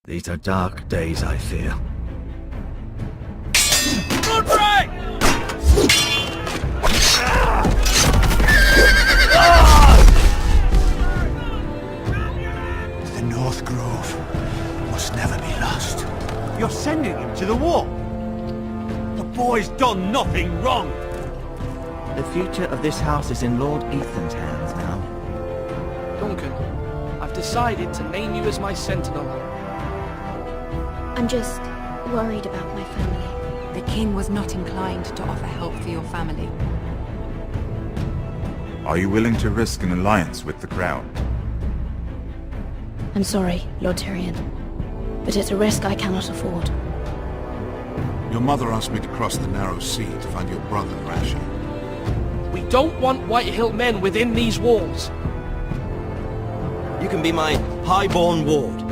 These are dark days, I fear. Roderick! The North Grove must never be lost. You're sending him to the war? The boy's done nothing wrong. The future of this house is in Lord Ethan's hands now. Duncan, I've decided to name you as my sentinel. I'm just worried about my family. The king was not inclined to offer help for your family. Are you willing to risk an alliance with the Crown? I'm sorry, Lord Tyrion, but it's a risk I cannot afford. Your mother asked me to cross the narrow sea to find your brother, Rasha. We don't want Whitehill men within these walls. You can be my highborn ward.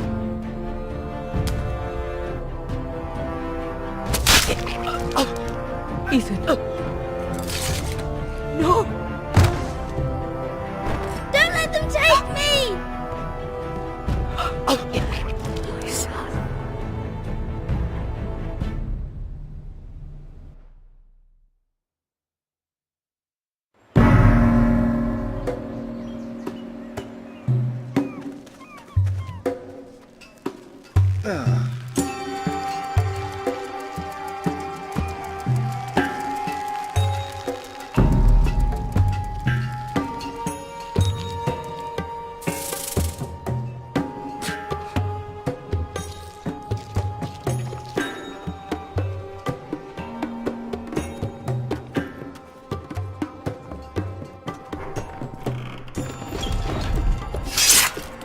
Ethan. No! Don't let them take me! My son.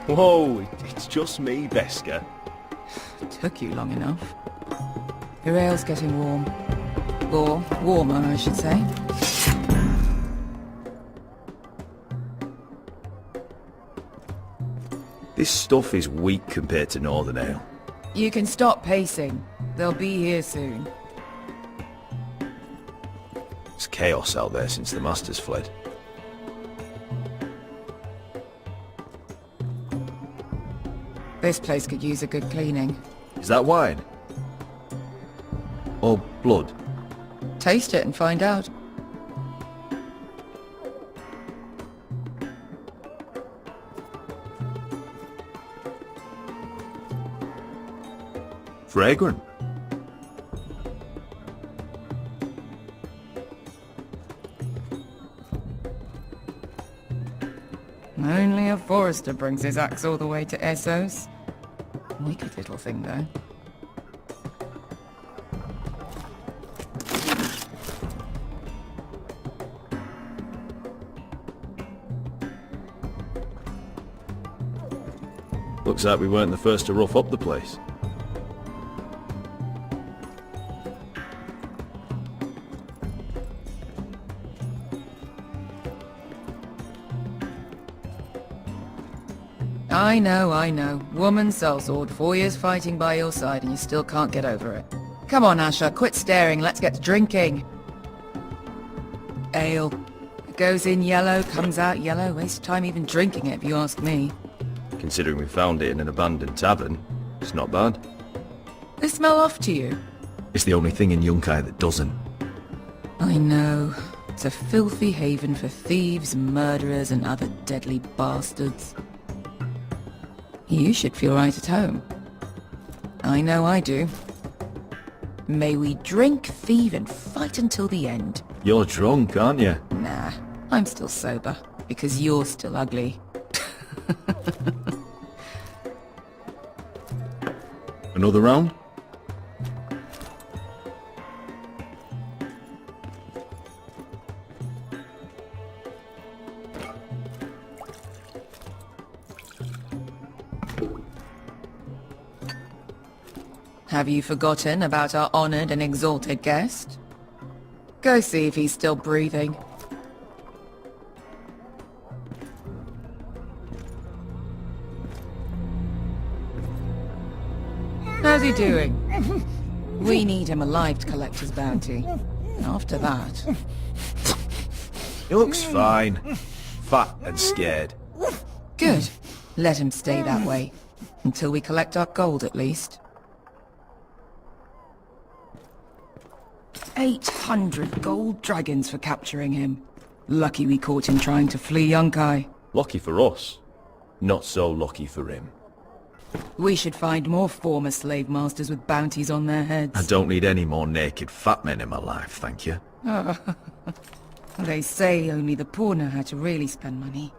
Whoa, it's just me, Beskar. Took you long enough. Your ale's getting warm. Or warmer, I should say. This stuff is weak compared to Northern Ale. You can stop pacing. They'll be here soon. It's chaos out there since the Masters fled. This place could use a good cleaning. Is that wine? Or blood? Taste it and find out. Fragrant. Only a forester brings his axe all the way to Essos. Wicked little thing, though. Looks like we weren't the first to rough up the place. I know. Woman sellsword, 4 years fighting by your side and you still can't get over it. Come on, Asher, quit staring, let's get to drinking. Ale. It goes in yellow, comes out yellow. Waste time even drinking it, if you ask me. Considering we found it in an abandoned tavern, it's not bad. They smell off to you? It's the only thing in Yunkai that doesn't. I know. It's a filthy haven for thieves, murderers, and other deadly bastards. You should feel right at home. I know I do. May we drink, thieve, and fight until the end. You're drunk, aren't you? Nah, I'm still sober, because you're still ugly. Another round? Have you forgotten about our honored and exalted guest? Go see if he's still breathing. How's he doing? We need him alive to collect his bounty. After that... He looks fine. Fat and scared. Good. Let him stay that way. Until we collect our gold, at least. 800 gold dragons for capturing him. Lucky we caught him trying to flee Yunkai. Lucky for us. Not so lucky for him. We should find more former slave masters with bounties on their heads. I don't need any more naked fat men in my life, thank you. They say only the poor know how to really spend money.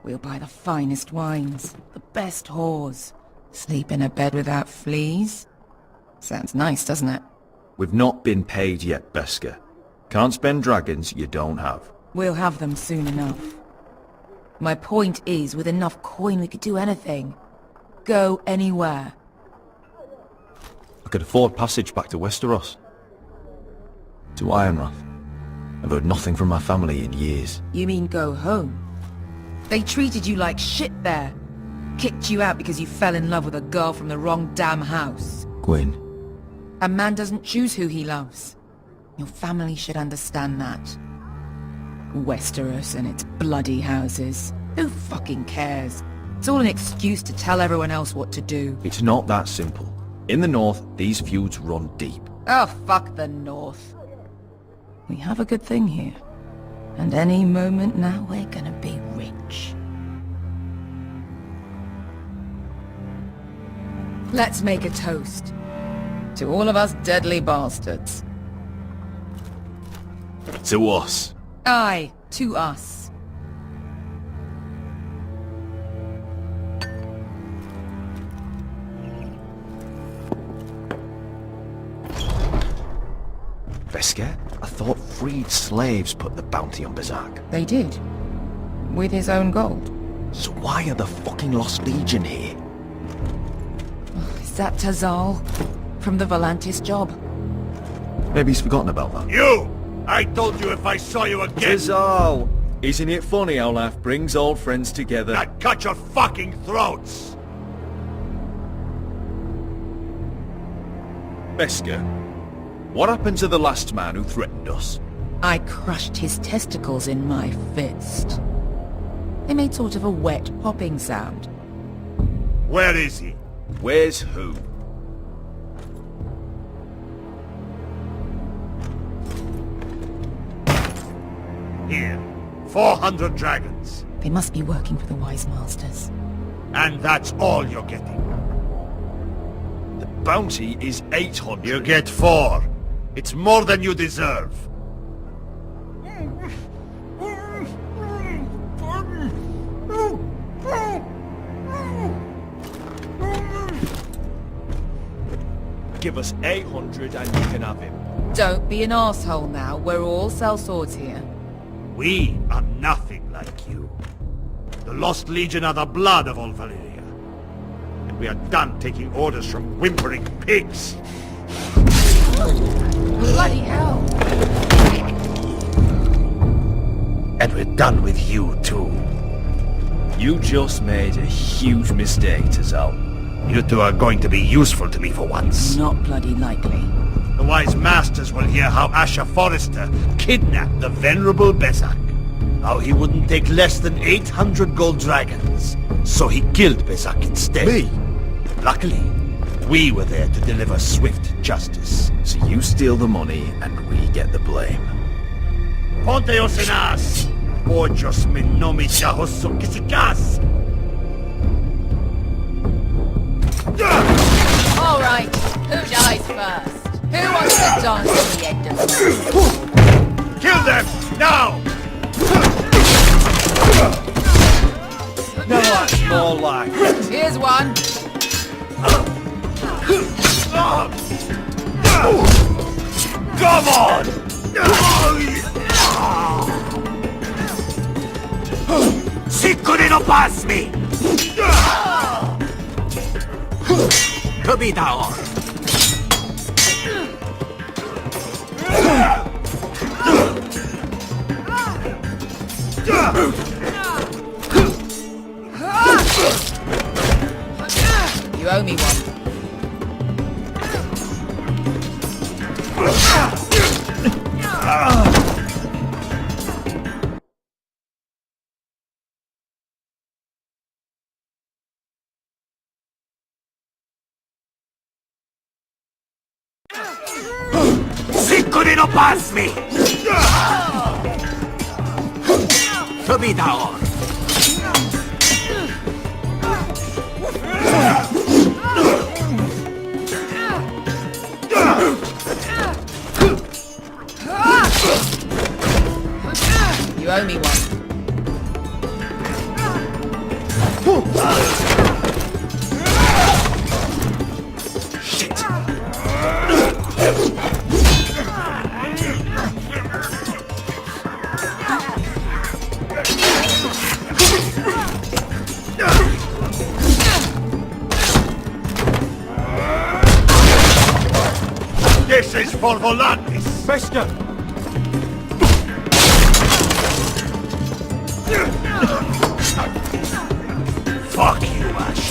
We'll buy the finest wines, the best whores, sleep in a bed without fleas. Sounds nice, doesn't it? We've not been paid yet, Beskar. Can't spend dragons you don't have. We'll have them soon enough. My point is, with enough coin we could do anything. Go anywhere. I could afford passage back to Westeros. To Ironrath. I've heard nothing from my family in years. You mean go home? They treated you like shit there. Kicked you out because you fell in love with a girl from the wrong damn house. Gwyn. A man doesn't choose who he loves. Your family should understand that. Westeros and its bloody houses. Who fucking cares? It's all an excuse to tell everyone else what to do. It's not that simple. In the north, these feuds run deep. Oh, fuck the North. We have a good thing here. And any moment now we're gonna be rich. Let's make a toast. To all of us deadly bastards. To us. Aye, to us. Beskar? I thought freed slaves put the bounty on Berserk. They did. With his own gold. So why are the fucking Lost Legion here? Is that Tazal? From the Volantis job? Maybe he's forgotten about that. You! I told you if I saw you again, Tazal! Isn't it funny how life brings old friends together? I'd cut your fucking throats! Beskar, what happened to the last man who threatened us? I crushed his testicles in my fist. They made sort of a wet popping sound. Where is he? Where's who? Here. 400 dragons. They must be working for the Wise Masters. And that's all you're getting. The bounty is 800. You get 4. It's more than you deserve. Give us 800 and you can have him. Don't be an asshole now. We're all sellswords here. We are nothing like you. The Lost Legion are the blood of all Valyria. And we are done taking orders from whimpering pigs. Bloody hell! And we're done with you, too. You just made a huge mistake, Tazal. You two are going to be useful to me for once. Not bloody likely. The Wise Masters will hear how Asher Forrester kidnapped the venerable Besak. How he wouldn't take less than 800 gold dragons. So he killed Besak instead. Me? Luckily, we were there to deliver swift justice. So you steal the money and we get the blame. Ponteos en as! Ojos me nomi chahoso kisikas! All right, who dies first? Who wants to dance at the end of this? Kill them! Now! No, that's more like it. Here's one. Come on! Sicuri no pasmi! Kabitaon! You owe me one. Sikuri no pasmi! Subitao! You owe me one. This is for Volantis! Bester! Fuck you, Ash!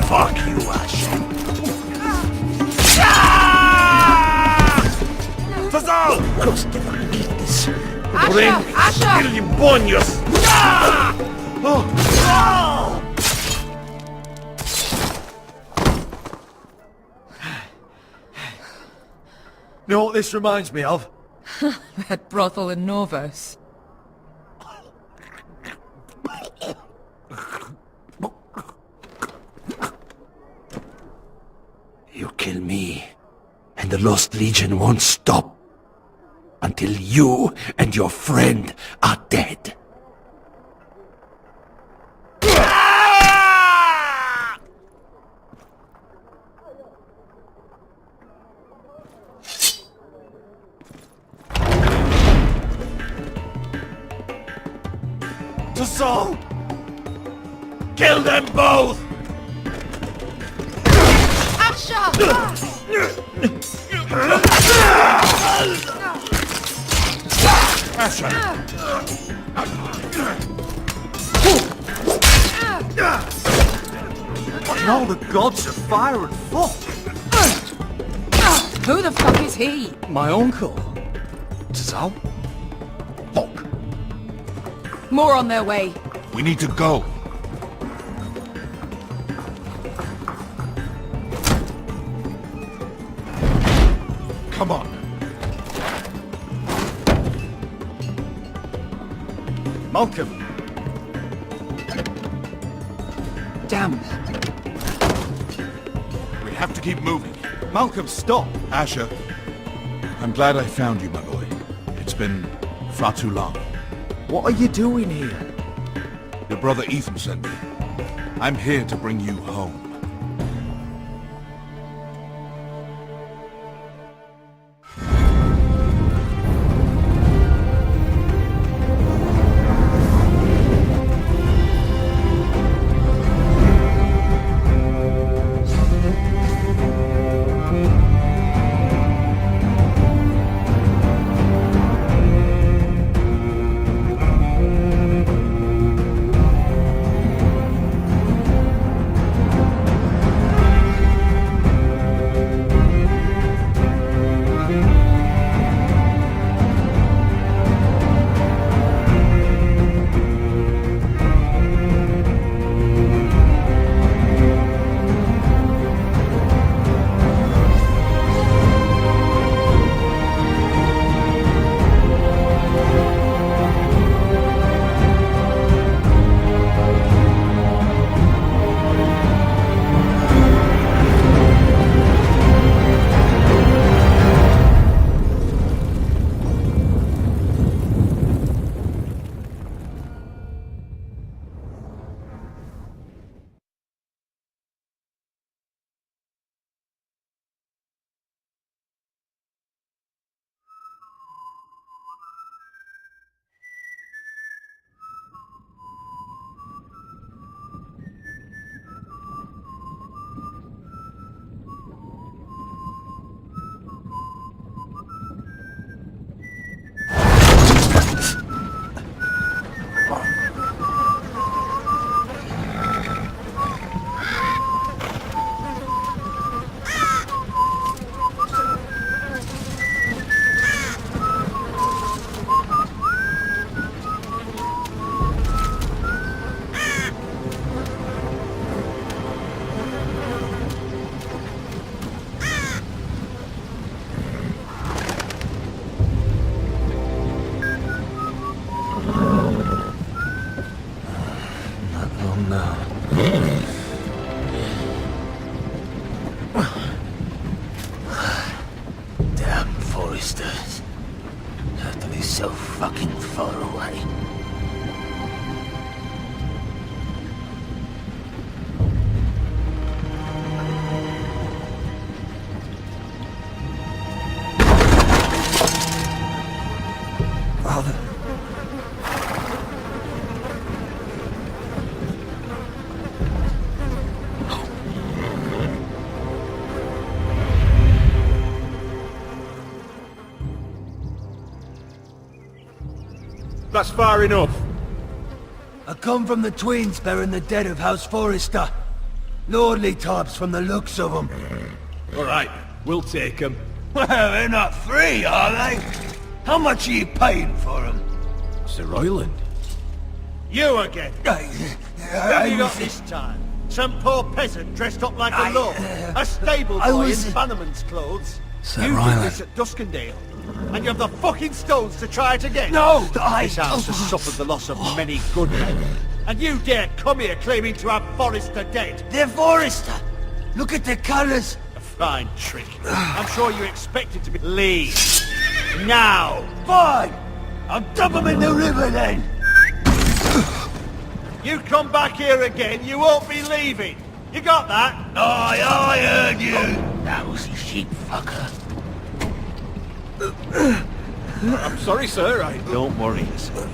Fuck you, Ash! Fazal! Koste vergiftes! Bring Skillimbonius! You know what this reminds me of? That brothel in Norvos. You kill me, and the Lost Legion won't stop until you and your friend are dead. Tassal! Kill them both! Asher! And all the gods of fire and fuck! Who the fuck is he? My uncle. Tazal? Fuck. More on their way. We need to go. Come on. Malcolm. Damn. We have to keep moving. Malcolm, stop! Asher, I'm glad I found you, my boy. It's been far too long. What are you doing here? Your brother Ethan sent me. I'm here to bring you home. That's far enough. I come from the Tweens bearing the dead of House Forrester. Lordly types from the looks of them. All right, we'll take them. Well, they're not free, are they? How much are you paying for them? Sir Royland. You again. What have you got this time? Some poor peasant dressed up like a lord? A stable boy in Bannerman's clothes? Sir You did Ryland. this at Duskendale, and you have the fucking stones to try it again? No, This house has suffered the loss of many good men, and you dare come here claiming to have Forrester dead? They're Forrester. Look at the colours. A fine trick. I'm sure you expected to be... Leave. Now. Fine. I'll dump them in the river then. You come back here again, you won't be leaving. You got that? Aye, I heard you. Lousy sheep fucker. I'm sorry, sir. Don't worry yourself.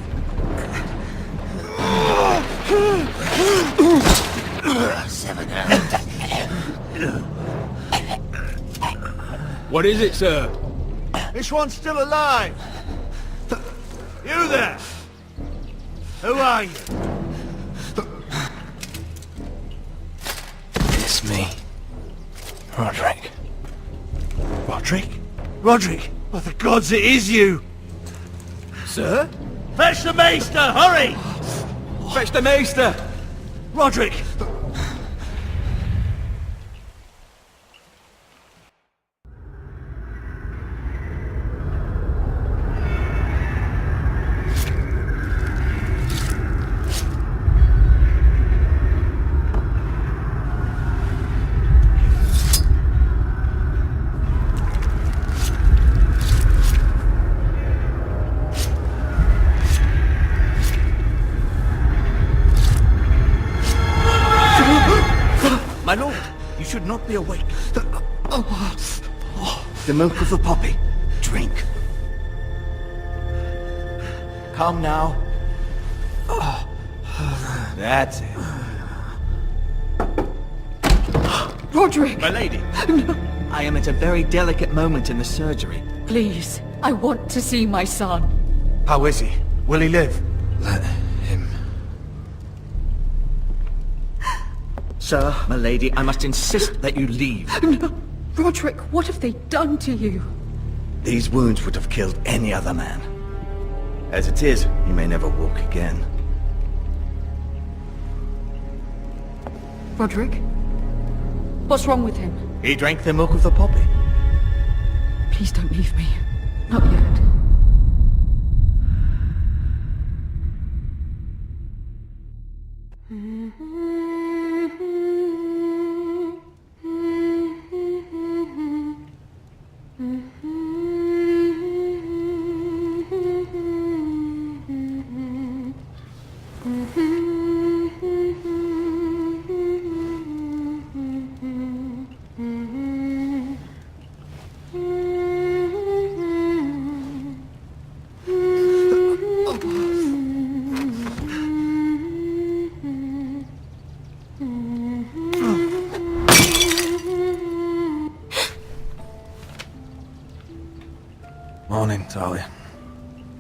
What is it, sir? This one's still alive. You there. Who are you? It's me. Roderick. Roderick? Roderick? Well, the gods, it is you. Sir? Fetch the maester, hurry! Fetch the maester! Roderick! My lord, you should not be awake. The milk of the poppy. Drink. Calm now. That's it. Roderick! My lady. I am at a very delicate moment in the surgery. Please, I want to see my son. How is he? Will he live? Let him. Sir, my lady, I must insist that you leave. No. Roderick, what have they done to you? These wounds would have killed any other man. As it is, you may never walk again. Roderick? What's wrong with him? He drank the milk of the poppy. Please don't leave me. Not yet. Morning, Talia.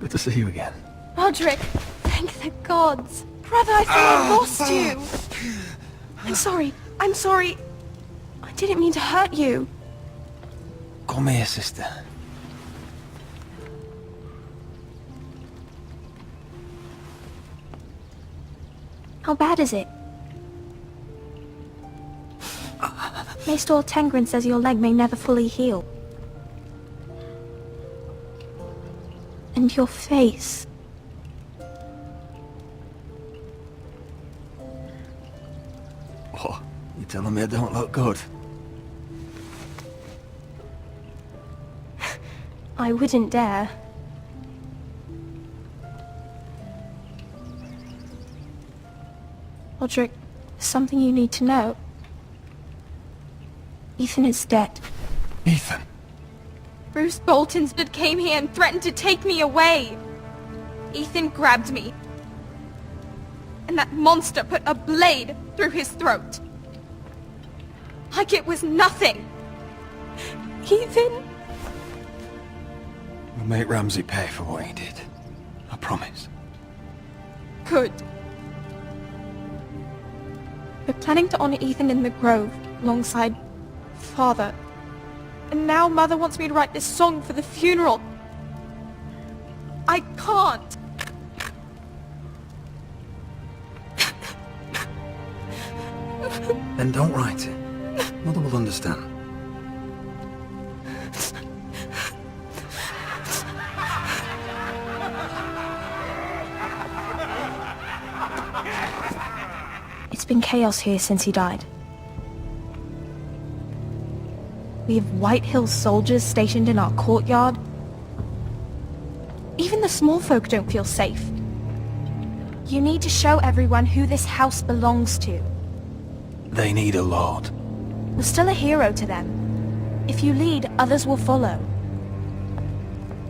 Good to see you again. Roderick, thank the gods. Brother, I thought I lost you. I'm sorry. I didn't mean to hurt you. Come here, sister. How bad is it? Maester Tengrin says your leg may never fully heal. And your face. What? You telling me I don't look good? I wouldn't dare. Roderick, there's something you need to know. Ethan is dead. Ethan? Bruce Boltonsford came here and threatened to take me away. Ethan grabbed me. And that monster put a blade through his throat. Like it was nothing. Ethan? We'll make Ramsay pay for what he did. I promise. could. We're planning to honor Ethan in the Grove, alongside Father. And now Mother wants me to write this song for the funeral. I can't. Then don't write it. Mother will understand. It's been chaos here since he died. We have White Hill soldiers stationed in our courtyard. Even the small folk don't feel safe. You need to show everyone who this house belongs to. They need a lord. You're still a hero to them. If you lead, others will follow.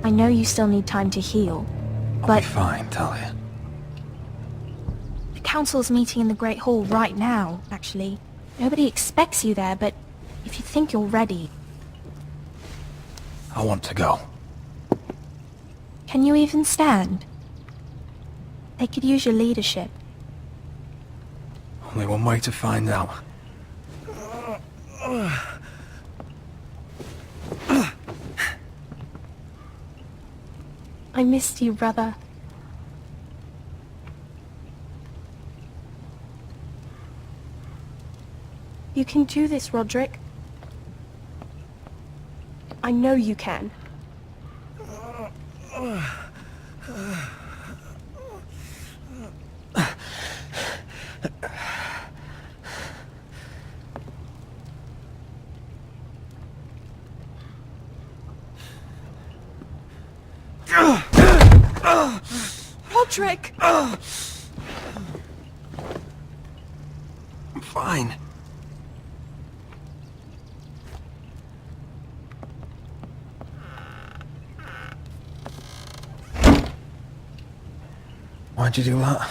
I know you still need time to heal, I'll but be fine, Talia. the council's meeting in the Great Hall right now, actually. Nobody expects you there, but if you think you're ready, I want to go. can you even stand? They could use your leadership. Only one way to find out. I missed you, brother. You can do this, Roderick. I know you can. Roderick! I'm fine. Why'd you do that?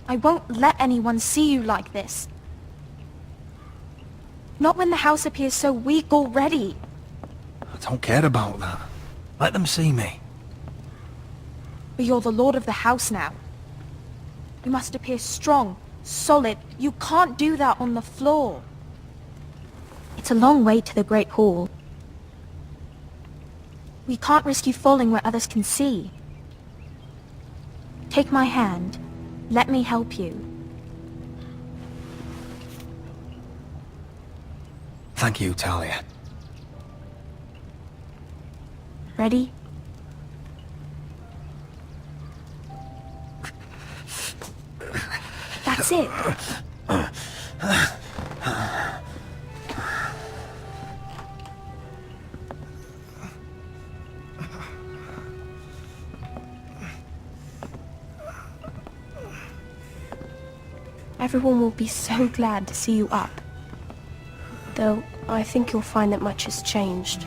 I won't let anyone see you like this. Not when the house appears so weak already. I don't care about that. Let them see me. But you're the lord of the house now. You must appear strong, solid. You can't do that on the floor. It's a long way to the Great Hall. We can't risk you falling where others can see. Take my hand. Let me help you. Thank you, Talia. Ready? That's it. Everyone will be so glad to see you up. Though, I think you'll find that much has changed.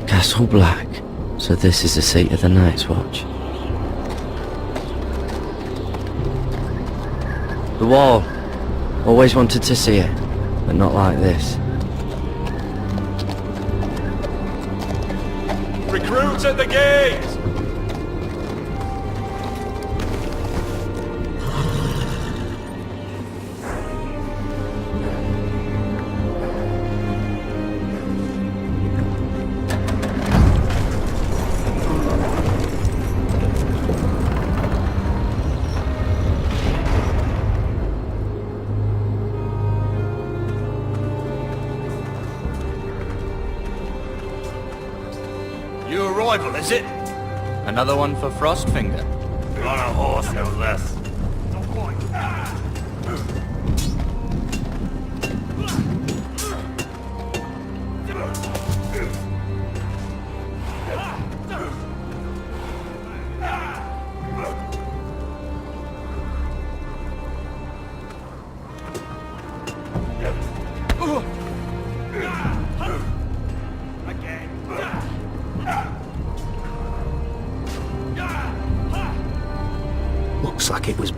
Castle Black. So this is the seat of the Night's Watch. The wall. Always wanted to see it, but not like this. Recruits at the gate! New arrival, is it? Another one for Frostfinger. On a horse, no less.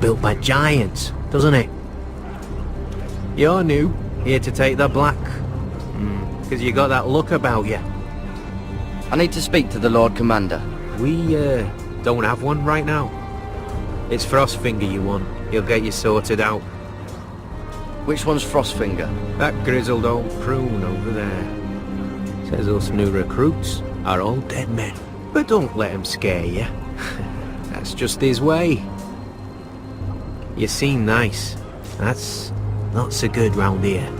built by giants, doesn't it? You're new, here to take the black. Because you got that look about you. I need to speak to the Lord Commander. We, don't have one right now. It's Frostfinger you want. He'll get you sorted out. Which one's Frostfinger? That grizzled old prune over there. Says us new recruits are all dead men. But don't let him scare you. That's just his way. You seem nice. That's not so good round here.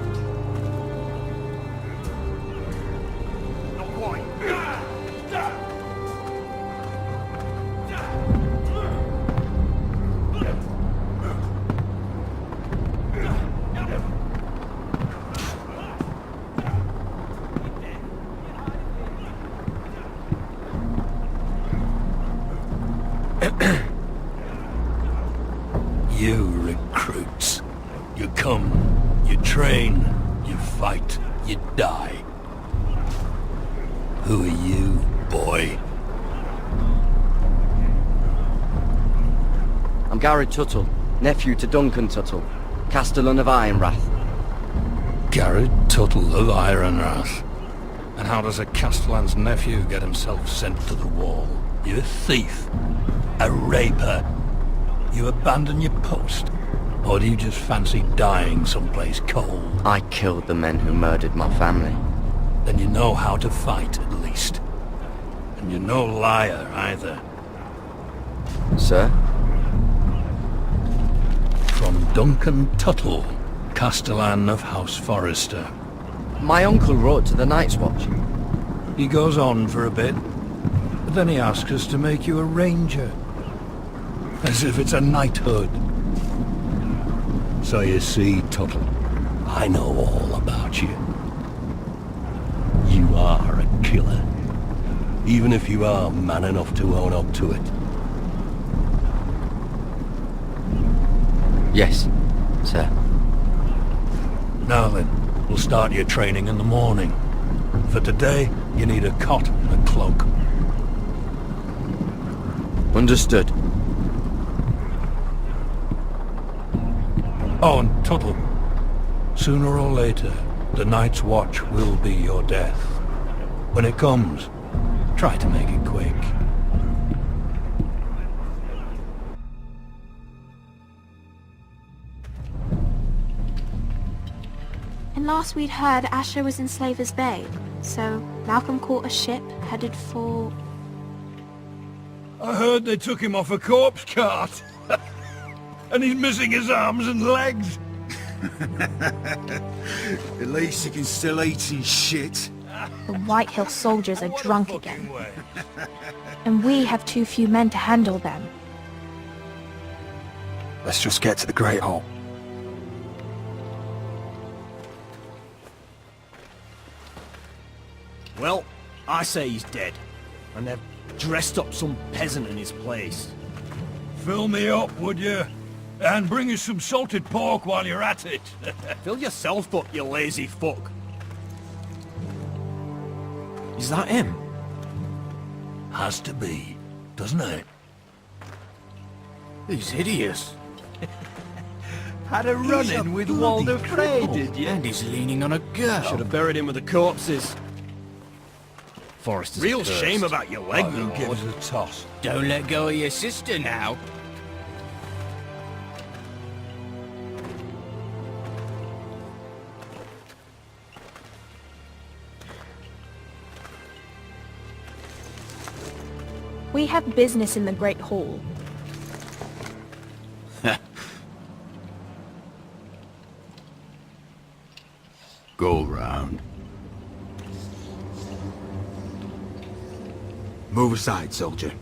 You recruits. You come, you train, you fight, you die. Who are you, boy? I'm Garrett Tuttle, nephew to Duncan Tuttle, Castellan of Ironrath. Garrett Tuttle of Ironrath. And how does a Castellan's nephew get himself sent to the wall? You a thief? A raper? You abandon your post? Or do you just fancy dying someplace cold? I killed the men who murdered my family. Then you know how to fight, at least. And you're no liar, either. Sir? From Duncan Tuttle, Castellan of House Forrester. My uncle wrote to the Night's Watch. He goes on for a bit, but then he asks us to make you a ranger. As if it's a knighthood. So you see, Tuttle, I know all about you. You are a killer. Even if you are man enough to own up to it. Yes, sir. Now then, we'll start your training in the morning. For today, you need a cot and a cloak. Understood. Oh, and Tuttle, sooner or later, the Night's Watch will be your death. When it comes, try to make it quick. And last we'd heard Asher was in Slaver's Bay, so Malcolm caught a ship headed for... I heard they took him off a corpse cart. And he's missing his arms and legs. At least he can still eat his shit. The White Hill soldiers are drunk again. And we have too few men to handle them. Let's just get to the Great Hall. Well, I say he's dead. And they've dressed up some peasant in his place. Fill me up, would you? And bring us some salted pork while you're at it. Fill yourself up, you lazy fuck. Is that him? Has to be, doesn't it? He's hideous. Had a run-in with Walder Frey, did you? And he's leaning on a girl. Should have buried him with the corpses. Forrester's Real cursed. shame about your leg, Who Lord. gives a toss? Don't let go of your sister now. We have business in the Great Hall. Go round. Move aside, soldier.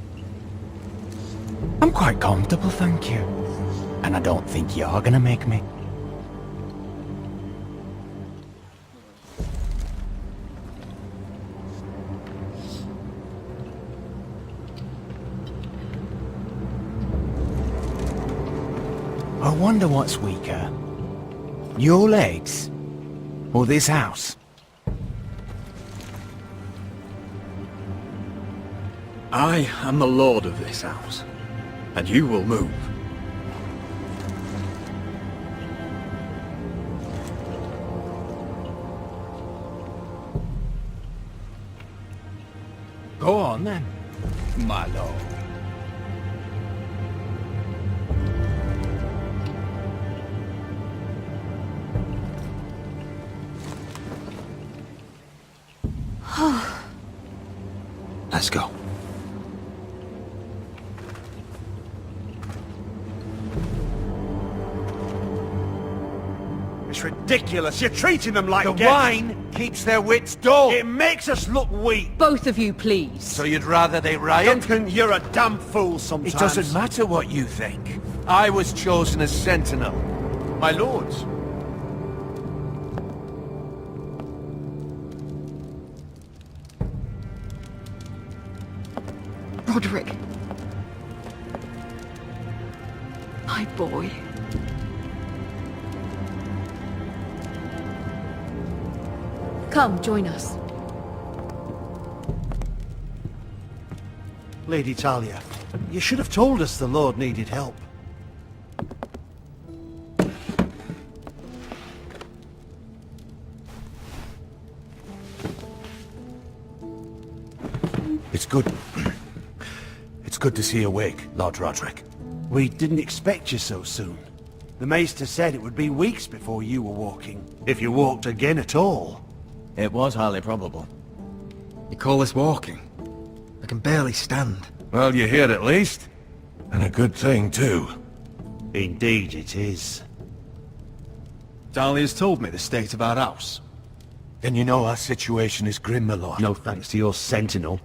I'm quite comfortable, thank you. And I don't think you're gonna make me. I wonder what's weaker. Your legs? Or this house? I am the lord of this house, and you will move. Go on then, my lord. Let's go. It's ridiculous. You're treating them like The guests. wine keeps their wits dull. It makes us look weak. Both of you, please. So you'd rather they riot? Duncan, you're a damn fool sometimes. It doesn't matter what you think. I was chosen as sentinel. My lords. Roderick. My boy. Come, join us. Lady Talia, you should have told us the Lord needed help. It's good. It's good to see you awake, Lord Roderick. We didn't expect you so soon. The Maester said it would be weeks before you were walking, if you walked again at all. It was highly probable. You call this walking? I can barely stand. Well, you're here at least. And a good thing, too. Indeed it is. Dahlia's told me the state of our house. Then you know our situation is grim, my lord. No thanks to your sentinel.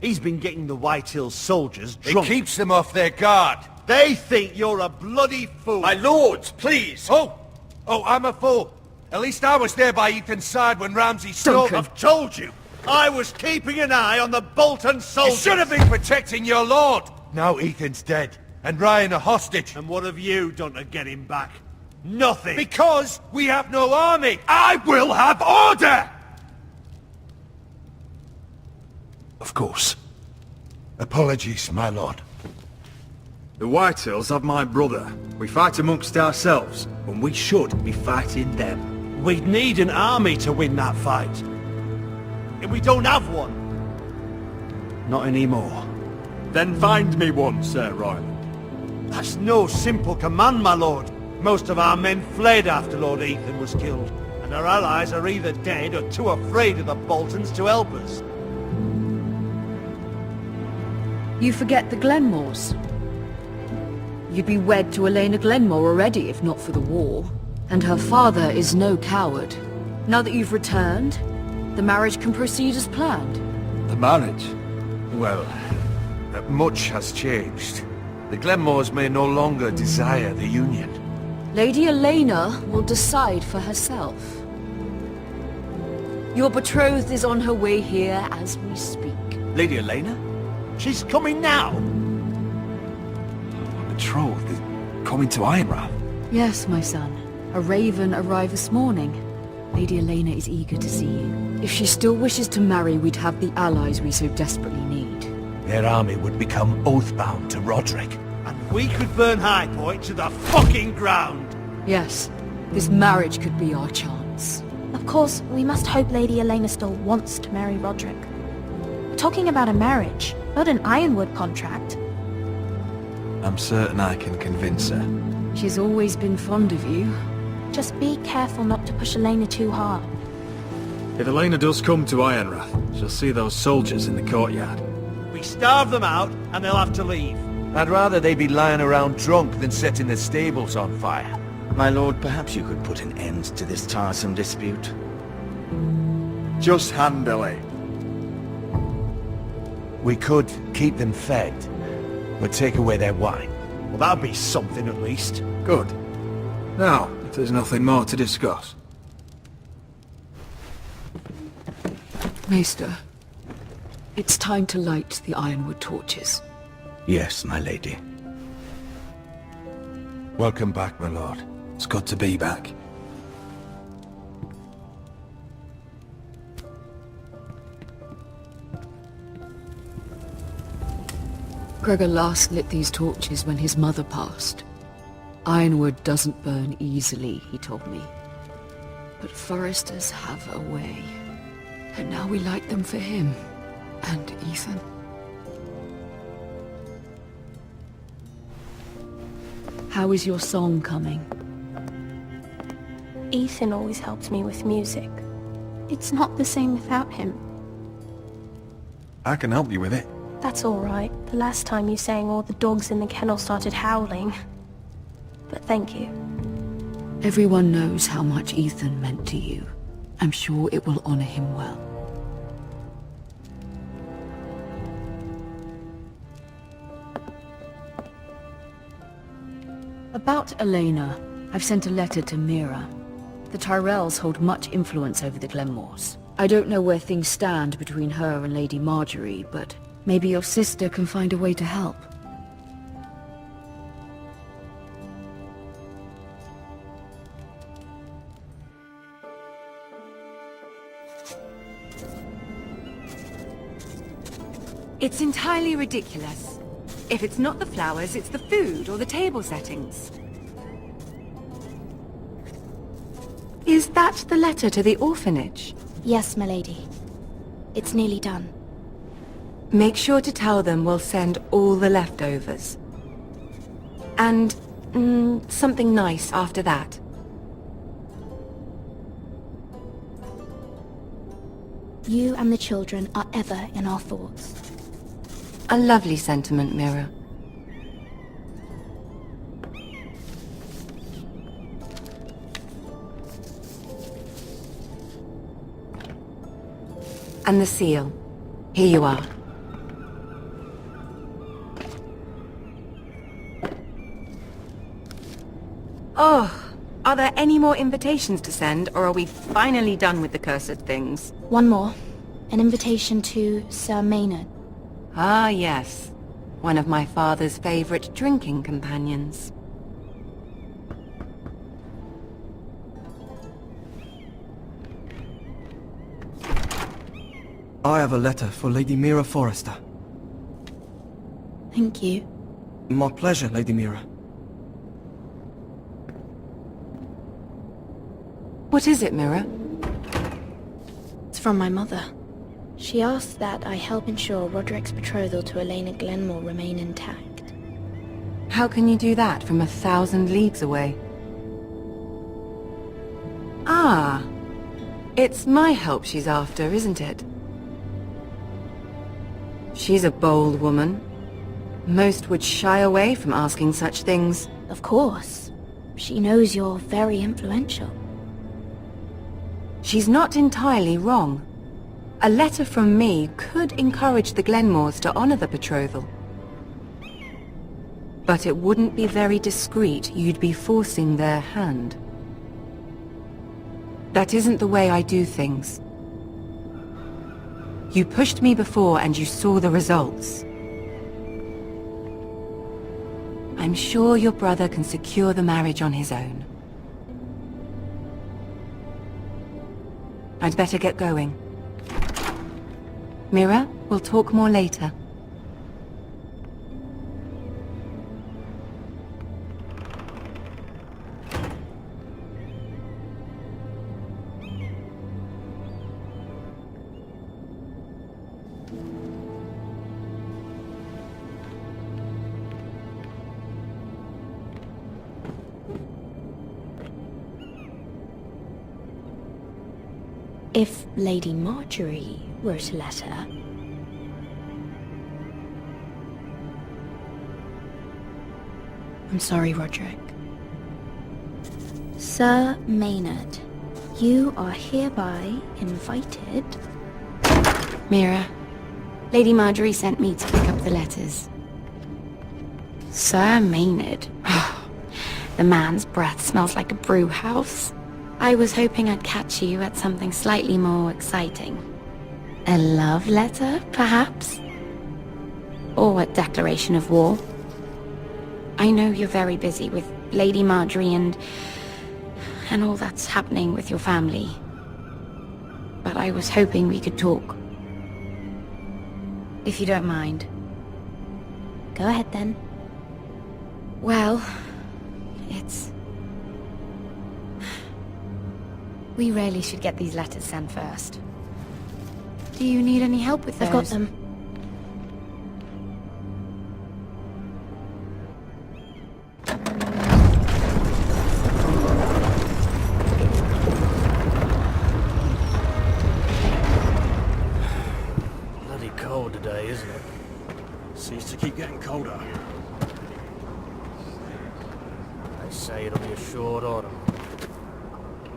He's been getting the White Hills soldiers It drunk. keeps them off their guard. They think you're a bloody fool. My lords, please. Oh, I'm a fool. At least I was there by Ethan's side when Ramsay stole... I've told you. I was keeping an eye on the Bolton You soldiers. should have been protecting your lord. Now Ethan's dead, and Ryan a hostage. And what have you done to get him back? Nothing. Because we have no army. I will have order! Of course. Apologies, my lord. The Whitehills have my brother. We fight amongst ourselves, when we should be fighting them. We'd need an army to win that fight. And we don't have one. Not anymore. Then find me one, Sir Royland. That's no simple command, my lord. Most of our men fled after Lord Ethan was killed, and our allies are either dead or too afraid of the Boltons to help us. You forget the Glenmores. You'd be wed to Elena Glenmore already if not for the war. And her father is no coward. Now that you've returned, the marriage can proceed as planned. The marriage? Well, much has changed. The Glenmores may no longer desire the union. Lady Elena will decide for herself. Your betrothed is on her way here as we speak. Lady Elena? She's coming now. Betrothed is coming to Ironrath. Yes, my son. A raven arrived this morning. Lady Elena is eager to see you. If she still wishes to marry, we'd have the allies we so desperately need. Their army would become oath-bound to Roderick. And we could burn High Point to the fucking ground. Yes, this marriage could be our chance. Of course, we must hope Lady Elena still wants to marry Roderick. We're talking about a marriage, not an Ironwood contract. I'm certain I can convince her. She's always been fond of you. Just be careful not to push Elena too hard. If Elena does come to Ironrath, she'll see those soldiers in the courtyard. We starve them out, and they'll have to leave. I'd rather they be lying around drunk than setting the stables on fire. My lord, perhaps you could put an end to this tiresome dispute. Just handily. We could keep them fed, but take away their wine. Well, that'd be something at least. Good. Now, if there's nothing more to discuss. Maester, it's time to light the Ironwood torches. Yes, my lady. Welcome back, my lord. It's good to be back. Gregor last lit these torches when his mother passed. Ironwood doesn't burn easily, he told me. But foresters have a way. And now we light them for him. And Ethan? How is your song coming? Ethan always helps me with music. It's not the same without him. I can help you with it. That's all right. The last time you sang, all the dogs in the kennel started howling. But thank you. Everyone knows how much Ethan meant to you. I'm sure it will honor him well. About Elena, I've sent a letter to Mira. The Tyrells hold much influence over the Glenmores. I don't know where things stand between her and Lady Marjorie, but maybe your sister can find a way to help. It's entirely ridiculous. If it's not the flowers, it's the food or the table settings. Is that the letter to the orphanage? Yes, milady. It's nearly done. Make sure to tell them we'll send all the leftovers. And something nice after that. You and the children are ever in our thoughts. A lovely sentiment, Mira. And the seal. Here you are. Oh, are there any more invitations to send, or are we finally done with the cursed things? One more. An invitation to Sir Maynard. Ah, yes. One of my father's favorite drinking companions. I have a letter for Lady Mira Forrester. Thank you. My pleasure, Lady Mira. What is it, Mira? It's from my mother. She asks that I help ensure Roderick's betrothal to Elena Glenmore remain intact. How can you do that from 1,000 leagues away? Ah, it's my help she's after, isn't it? She's a bold woman. Most would shy away from asking such things. Of course. She knows you're very influential. She's not entirely wrong. A letter from me could encourage the Glenmores to honor the betrothal. But it wouldn't be very discreet. You'd be forcing their hand. That isn't the way I do things. You pushed me before and you saw the results. I'm sure your brother can secure the marriage on his own. I'd better get going. Mira, we'll talk more later. If Lady Marjorie wrote a letter... I'm sorry, Roderick. Sir Maynard, you are hereby invited... Mira, Lady Marjorie sent me to pick up the letters. Sir Maynard? The man's breath smells like a brew house. I was hoping I'd catch you at something slightly more exciting. A love letter, perhaps? Or a declaration of war? I know you're very busy with Lady Marjorie and all that's happening with your family. But I was hoping we could talk. If you don't mind. Go ahead then. Well, we really should get these letters sent first. Do you need any help with those? I've got them. Bloody cold today, isn't it? Seems to keep getting colder. They say it'll be a short autumn.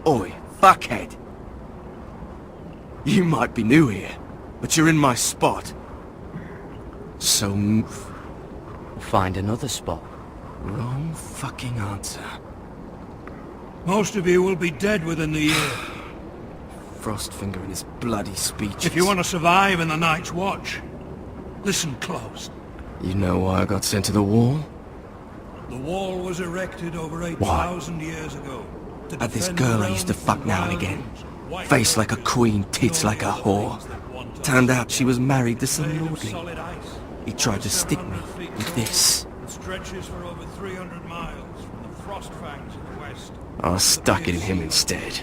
Oi, fuckhead. You might be new here, but you're in my spot. So move. Find another spot. Wrong fucking answer. Most of you will be dead within the year. Frostfinger in his bloody speeches. If you want to survive in the Night's Watch, listen close. You know why I got sent to the wall? The wall was erected over 8,000 years ago. At this girl I used to fuck now and again. Face like a queen, tits like a whore. Turned out she was married to some lordling. He tried to stick me with this. It stretches for over 300 miles from the Frostfangs in the west. I stuck it in him instead.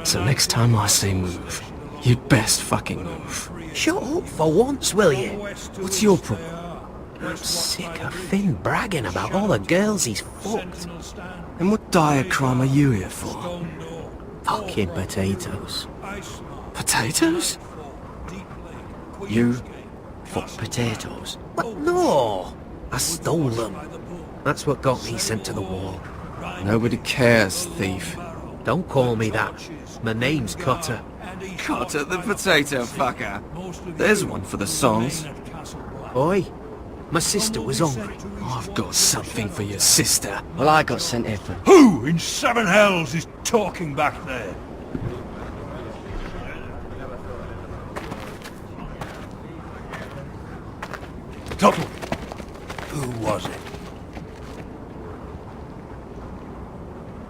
So next time I say move, you'd best fucking move. Shut up for once, will you? What's your problem? I'm sick of Finn bragging about all the girls he's fucked. And what diacrime are you here for? Fucking potatoes. Potatoes? You fuck potatoes? What? No! I stole them. That's what got me sent to the wall. Nobody cares, thief. Don't call me that. My name's Cotter. Cotter the potato fucker. There's one for the songs. Oi, my sister was hungry. I've got something for your sister. Well, I got sent here for... Who in seven hells is talking back there? Tuttle, who was it?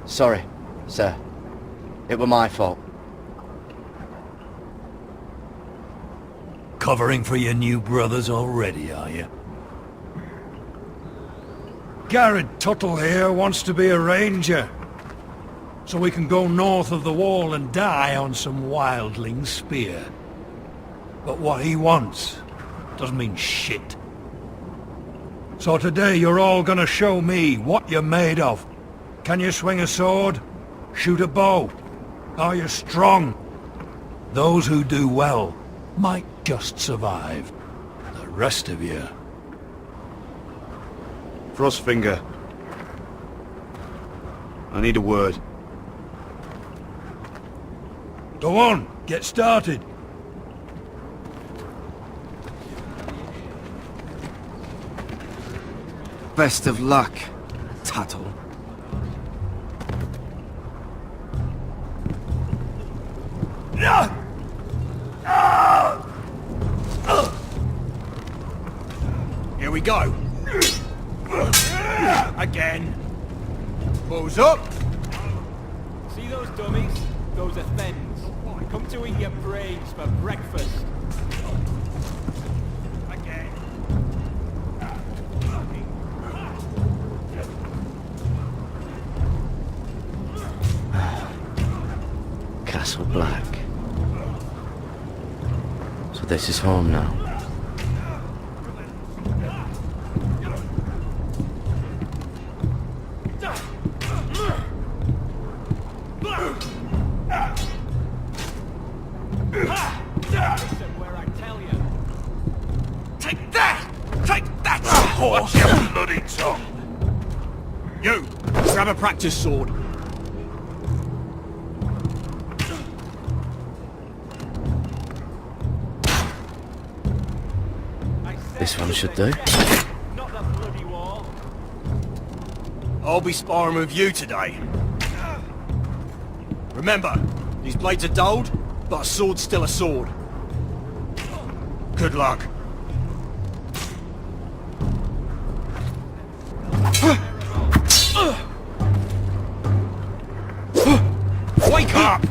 Sorry, sir. It were my fault. Covering for your new brothers already, are you? Garrett Tuttle here wants to be a ranger, so we can go north of the wall and die on some wildling spear. But what he wants doesn't mean shit. So today you're all gonna show me what you're made of. Can you swing a sword? Shoot a bow? Are you strong? Those who do well might just survive. The rest of you... Frostfinger. I need a word. Go on, get started. Best of luck, Tuttle. Here we go. Again. Balls up. See those dummies? Those are Thens. Come to eat your brains for breakfast. Again. Castle Black. So this is home now. Take that! Take that! Horse, you bloody tongue! You, grab a practice sword. This one should do. I'll be sparring with you today. Remember, these blades are dulled, but a sword's still a sword. Good luck. Wake up!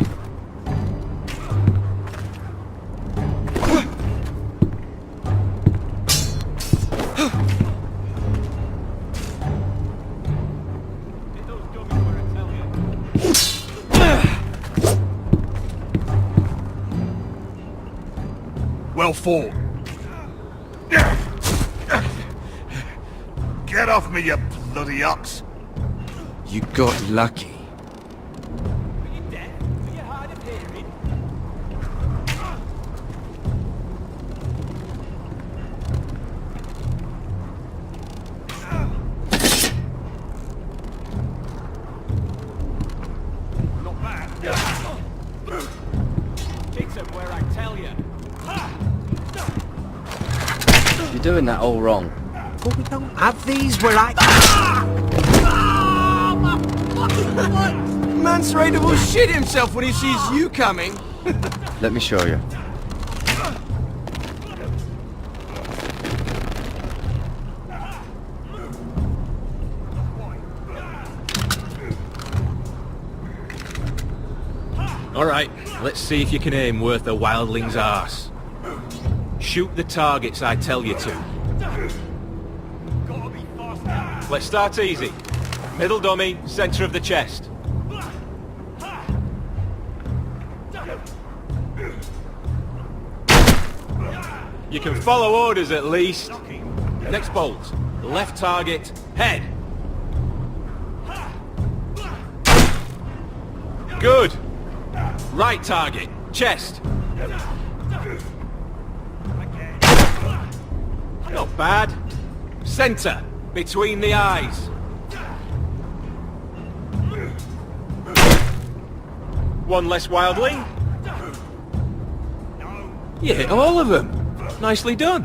well for? Get off me, you bloody ox! You got lucky. You're doing that all wrong. But we don't have these where I... Mance Rayder will shit himself when he sees you coming. Let me show you. Alright, let's see if you can aim worth a wildling's arse. Shoot the targets I tell you to. Let's start easy. Middle dummy, center of the chest. You can follow orders at least. Next bolt. Left target, head. Good. Right target, chest. Not bad. Center, between the eyes. One less wildling. You hit all of them. Nicely done.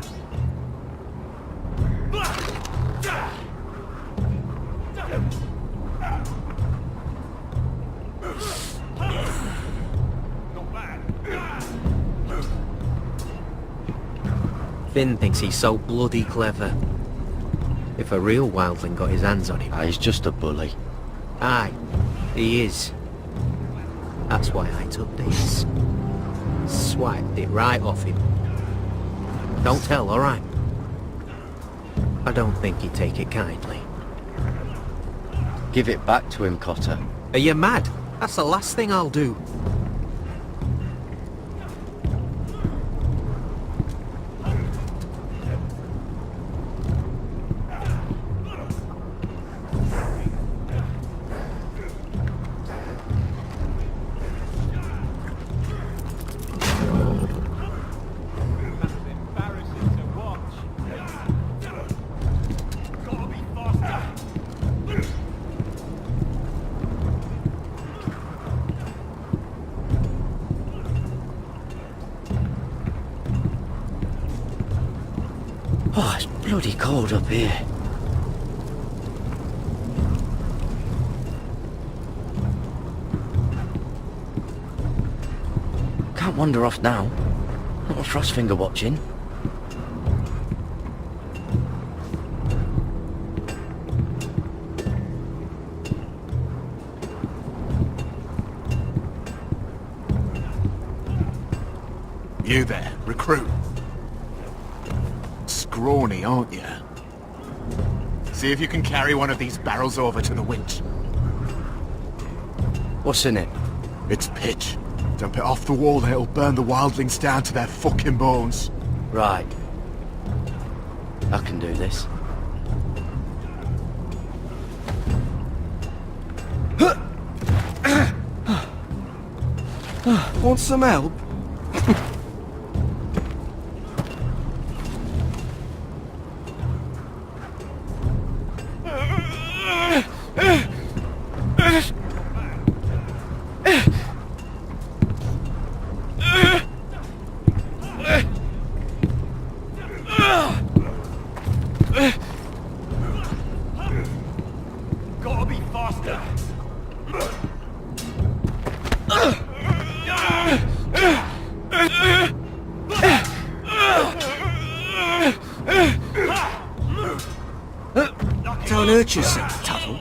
Finn thinks he's so bloody clever. If a real wildling got his hands on him... He's just a bully. Aye, he is. That's why I took this. Swiped it right off him. Don't tell, alright? I don't think he'd take it kindly. Give it back to him, Cotter. Are you mad? That's the last thing I'll do. Oh, it's bloody cold up here. Can't wander off now. Not a Frostfinger watching. You there, recruit. Scrawny, aren't you? See if you can carry one of these barrels over to the winch. What's in it? It's pitch. Dump it off the wall there, it'll burn the wildlings down to their fucking bones. Right. I can do this. Want some help? Gotta be faster. Don't hurt yourself, Tuttle.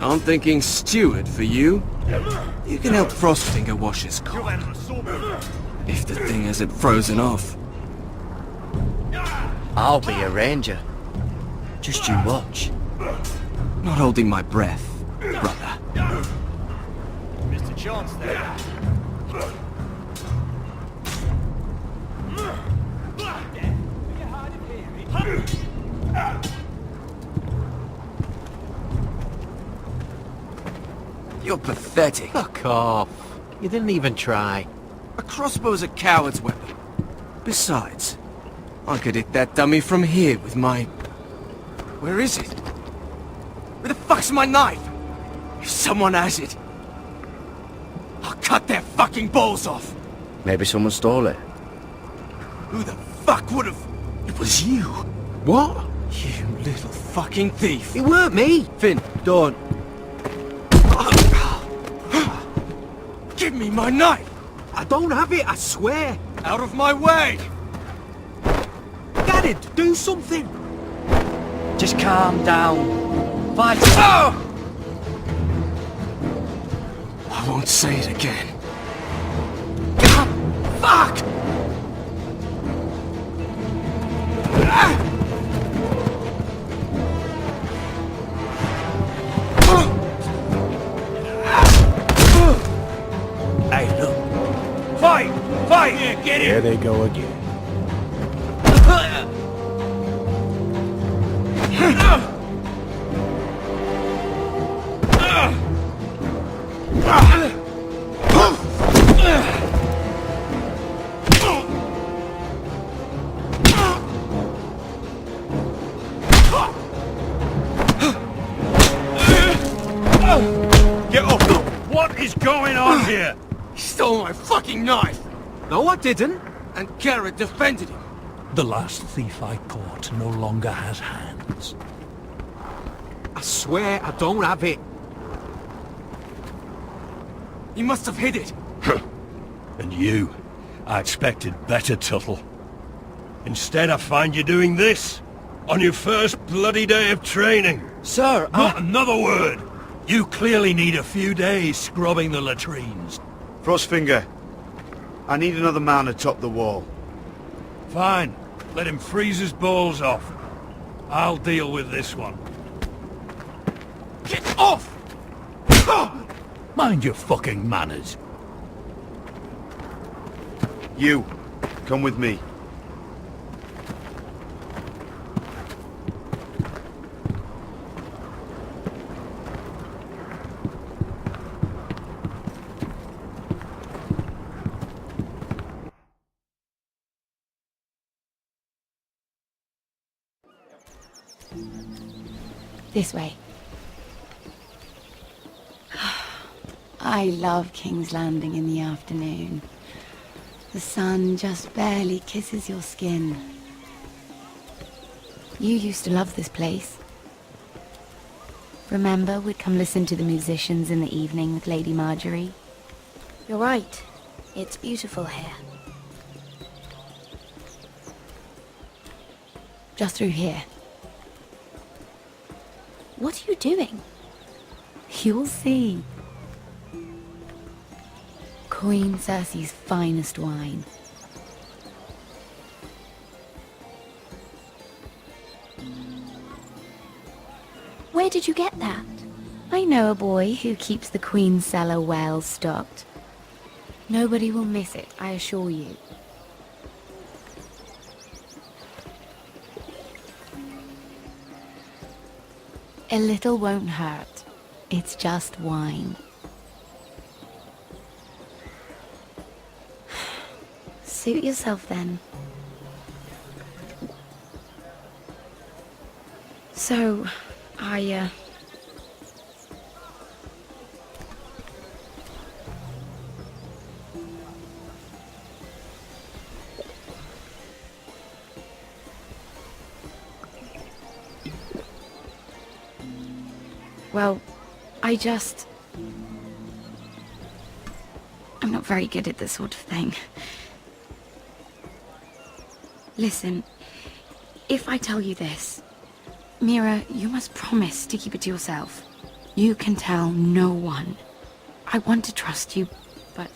I'm thinking steward for you. You can help Frostfinger wash his car. If the thing hasn't frozen off. I'll be a ranger. Just you watch. Not holding my breath, brother. chance there. You're pathetic. Fuck off. You didn't even try. A crossbow's a coward's weapon. Besides, I could hit that dummy from here with my... Where is it? Where the fuck's my knife? If someone has it, I'll cut their fucking balls off. Maybe someone stole it. Who the fuck would've... It was you. What? You little fucking thief. It weren't me. Finn, don't. Give me my knife! I don't have it, I swear. Out of my way! Get it, do something. Just calm down. Fight. Oh! I won't say it again. Fuck! Hey, look. Fight! Fight! Yeah, get Here it! they go again. Get off! What is going on here? He stole my fucking knife! No, I didn't. And Garrett defended him. The last thief I caught no longer has hands. I swear I don't have it. He must have hid it. And you? I expected better, Tuttle. Instead, I find you doing this on your first bloody day of training. Sir, Not another word! You clearly need a few days scrubbing the latrines. Frostfinger, I need another man atop the wall. Fine. Let him freeze his balls off. I'll deal with this one. Get off! Mind your fucking manners. You, come with me. This way. I love King's Landing in the afternoon. The sun just barely kisses your skin. You used to love this place. Remember, we'd come listen to the musicians in the evening with Lady Marjorie? You're right. It's beautiful here. Just through here. What are you doing? You'll see. Queen Cersei's finest wine. Where did you get that? I know a boy who keeps the Queen's cellar well stocked. Nobody will miss it, I assure you. A little won't hurt. It's just wine. Suit yourself then. So, well, I'm not very good at this sort of thing. Listen, if I tell you this, Mira, you must promise to keep it to yourself. You can tell no one. I want to trust you, but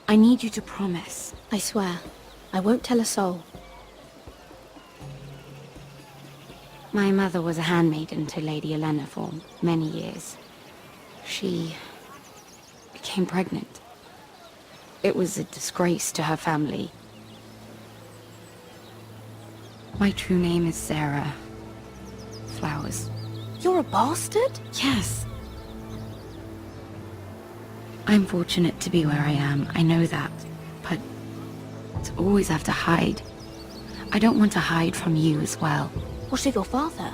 I need you to promise. I swear, I won't tell a soul. My mother was a handmaiden to Lady Olenna for many years. She became pregnant. It was a disgrace to her family. My true name is Sarah Flowers. You're a bastard? Yes. I'm fortunate to be where I am, I know that. But to always have to hide. I don't want to hide from you as well. What of your father?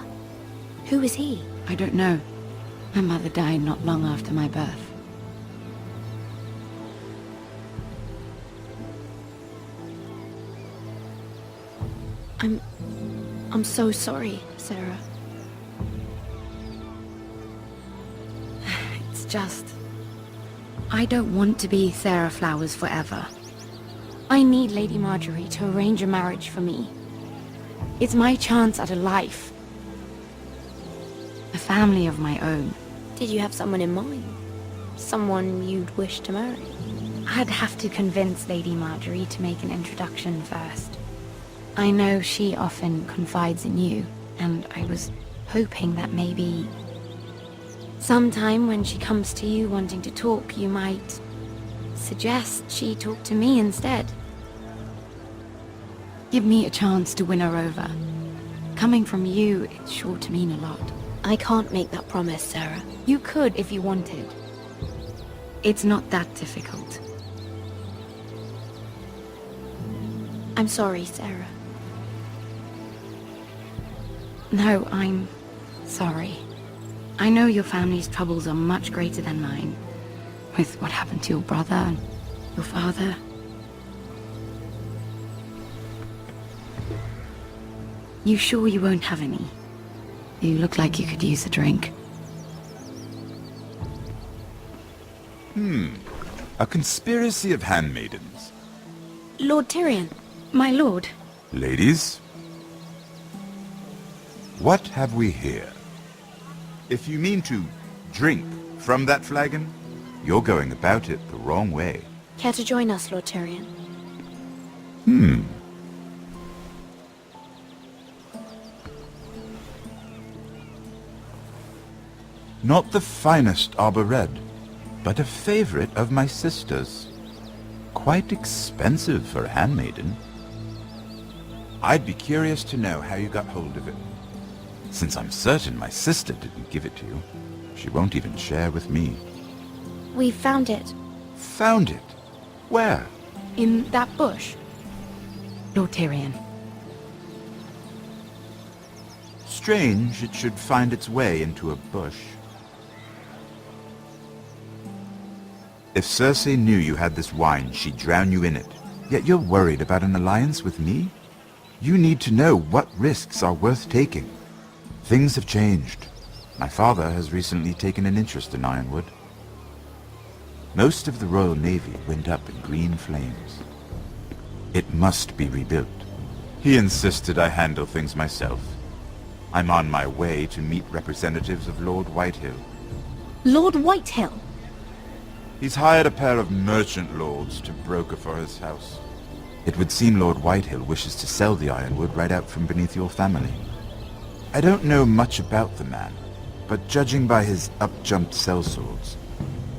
Who is he? I don't know. My mother died not long after my birth. I'm so sorry, Sarah. It's just... I don't want to be Sarah Flowers forever. I need Lady Marjorie to arrange a marriage for me. It's my chance at a life. A family of my own. Did you have someone in mind? Someone you'd wish to marry? I'd have to convince Lady Marjorie to make an introduction first. I know she often confides in you, and I was hoping that maybe... sometime when she comes to you wanting to talk, you might suggest she talk to me instead. Give me a chance to win her over. Coming from you, it's sure to mean a lot. I can't make that promise, Sarah. You could if you wanted. It's not that difficult. I'm sorry, Sarah. No, I'm sorry. I know your family's troubles are much greater than mine. With what happened to your brother and your father. You sure you won't have any? You look like you could use a drink. A conspiracy of handmaidens. Lord Tyrion. My lord. Ladies, what have we here? If you mean to drink from that flagon, you're going about it the wrong way. Care to join us, Lord Tyrion? Not the finest Arbor Red, but a favorite of my sister's. Quite expensive for a handmaiden. I'd be curious to know how you got hold of it. Since I'm certain my sister didn't give it to you, she won't even share with me. We found it. Found it? Where? In that bush. Lord Tyrion. Strange it should find its way into a bush. If Cersei knew you had this wine, she'd drown you in it. Yet you're worried about an alliance with me? You need to know what risks are worth taking. Things have changed. My father has recently taken an interest in Ironwood. Most of the Royal Navy went up in green flames. It must be rebuilt. He insisted I handle things myself. I'm on my way to meet representatives of Lord Whitehill. Lord Whitehill? He's hired a pair of merchant lords to broker for his house. It would seem Lord Whitehill wishes to sell the Ironwood right out from beneath your family. I don't know much about the man, but judging by his up-jumped sellswords,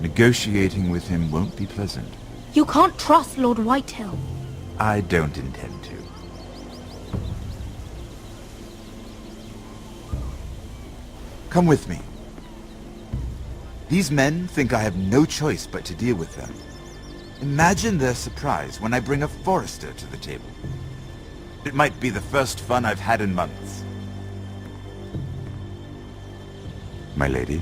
negotiating with him won't be pleasant. You can't trust Lord Whitehill. I don't intend to. Come with me. These men think I have no choice but to deal with them. Imagine their surprise when I bring a Forrester to the table. It might be the first fun I've had in months. My lady.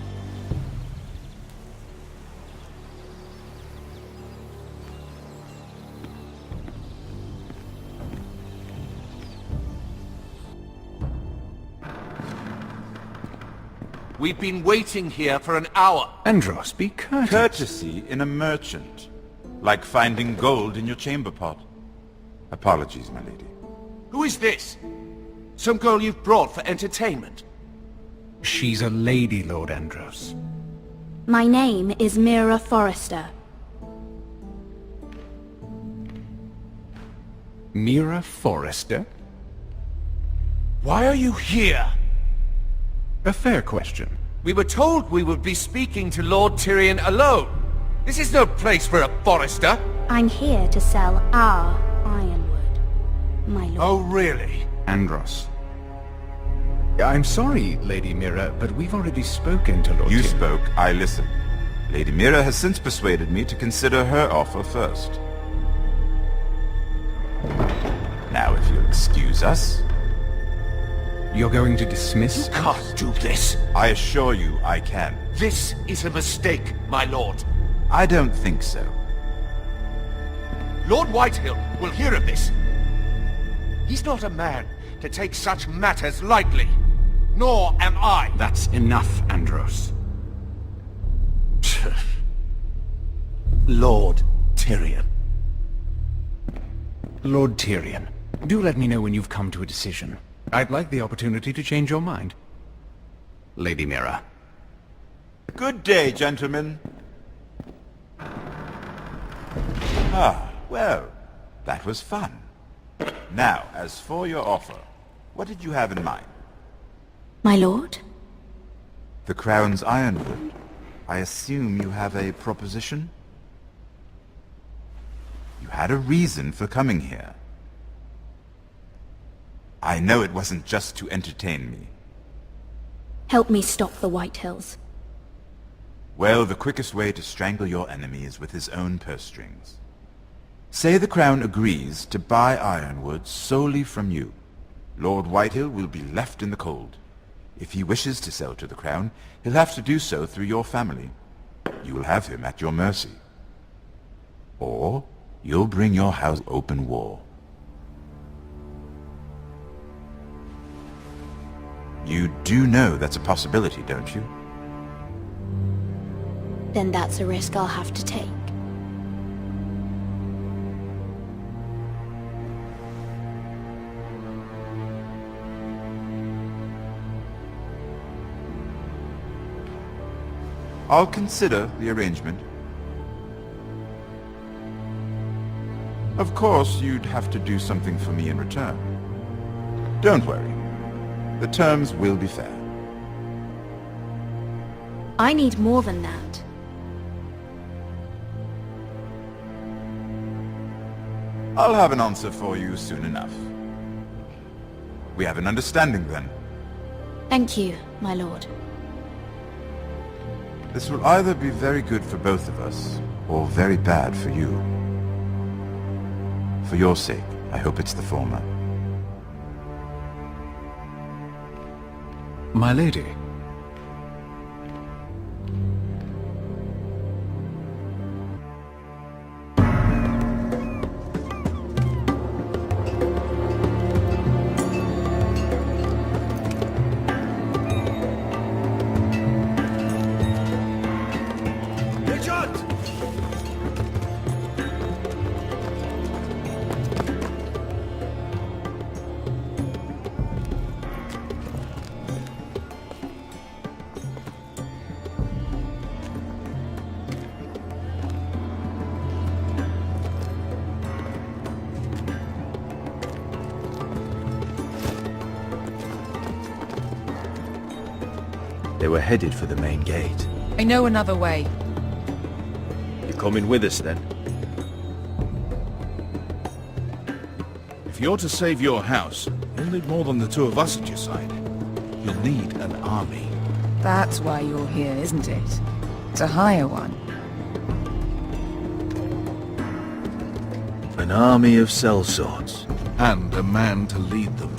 We've been waiting here for an hour. Andros, be courteous. Courtesy in a merchant. Like finding gold in your chamber pot. Apologies, my lady. Who is this? Some girl you've brought for entertainment? She's a lady, Lord Andros. My name is Mira Forrester. Mira Forrester? Why are you here? A fair question. We were told we would be speaking to Lord Tyrion alone. This is no place for a Forrester. I'm here to sell our ironwood, my lord. Oh, really? Andros. I'm sorry, Lady Mira, but we've already spoken to Lord You Tyrion. spoke, I listened. Lady Mira has since persuaded me to consider her offer first. Now, if you'll excuse us... You're going to dismiss? You can't do this. I assure you I can. This is a mistake, my lord. I don't think so. Lord Whitehill will hear of this. He's not a man to take such matters lightly. Nor am I. That's enough, Andros. Lord Tyrion. Lord Tyrion, do let me know when you've come to a decision. I'd like the opportunity to change your mind. Lady Mira. Good day, gentlemen. Ah, well, that was fun. Now, as for your offer, what did you have in mind? My lord? The Crown's ironwood. I assume you have a proposition? You had a reason for coming here. I know it wasn't just to entertain me. Help me stop the Whitehills. Well, the quickest way to strangle your enemy is with his own purse strings. Say the Crown agrees to buy ironwood solely from you. Lord Whitehill will be left in the cold. If he wishes to sell to the Crown, he'll have to do so through your family. You will have him at your mercy. Or you'll bring your house to open war. You do know that's a possibility, don't you? Then that's a risk I'll have to take. I'll consider the arrangement. Of course, you'd have to do something for me in return. Don't worry. The terms will be fair. I need more than that. I'll have an answer for you soon enough. We have an understanding then. Thank you, my lord. This will either be very good for both of us, or very bad for you. For your sake, I hope it's the former. My lady. They were headed for the main gate. I know another way. You're coming with us then? If you're to save your house, you'll need more than the two of us at your side. You'll need an army. That's why you're here, isn't it? To hire one. An army of sellswords. And a man to lead them.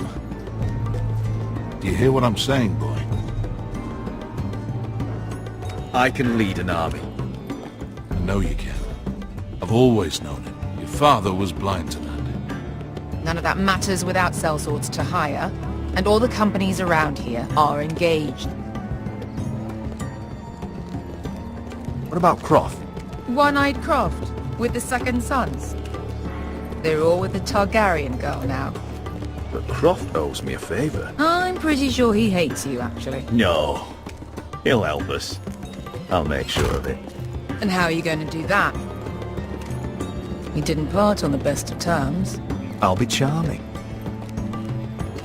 Do you hear what I'm saying, boy? I can lead an army. I know you can. I've always known it. Your father was blind to that. None of that matters without sellswords to hire, and all the companies around here are engaged. What about Croft? One-Eyed Croft, with the Second Sons. They're all with the Targaryen girl now. But Croft owes me a favor. I'm pretty sure he hates you, actually. No. He'll help us. I'll make sure of it. And how are you going to do that? We didn't part on the best of terms. I'll be charming.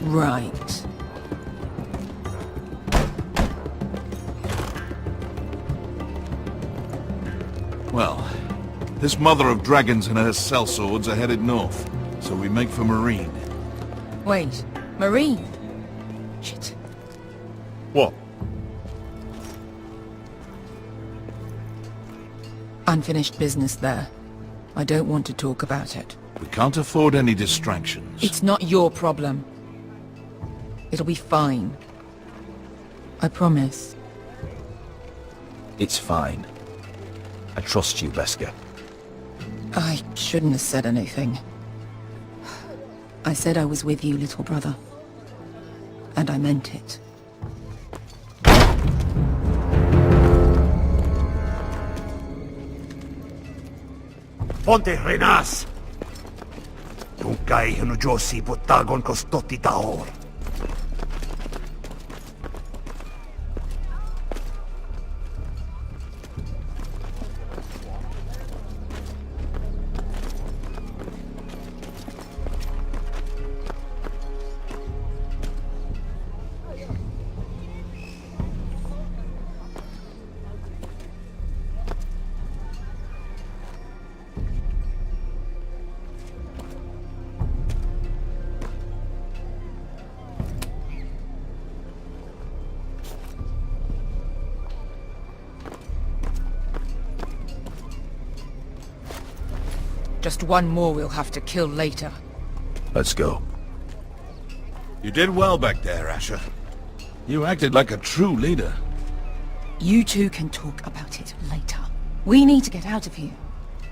Right. Well, This mother of dragons and her sellswords are headed north, so we make for Marine. Wait, Marine? Shit. What? Unfinished business there. I don't want to talk about it. We can't afford any distractions. It's not your problem. It'll be fine. I promise. It's fine. I trust you, Beskha. I shouldn't have said anything. I said I was with you, little brother. And I meant it. Ponte Renas! Tunkai hino Josi Botagon Kostotti Taor. Just one more we'll have to kill later. Let's go. You did well back there, Asher. You acted like a true leader. You two can talk about it later. We need to get out of here.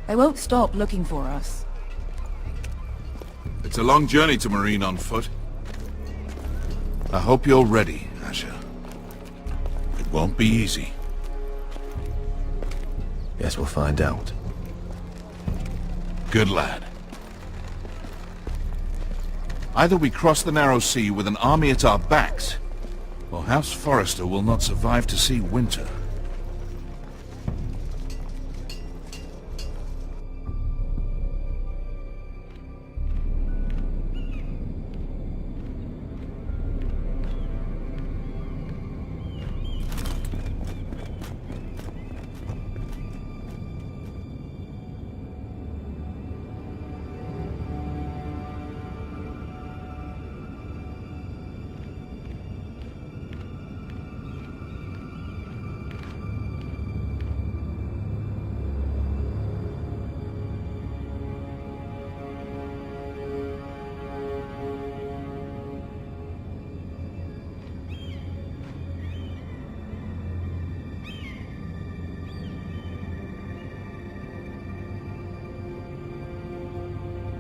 They won't stop looking for us. It's a long journey to Marine on foot. I hope you're ready, Asher. It won't be easy. Guess we'll find out. Good lad. Either we cross the narrow sea with an army at our backs, or House Forrester will not survive to see winter.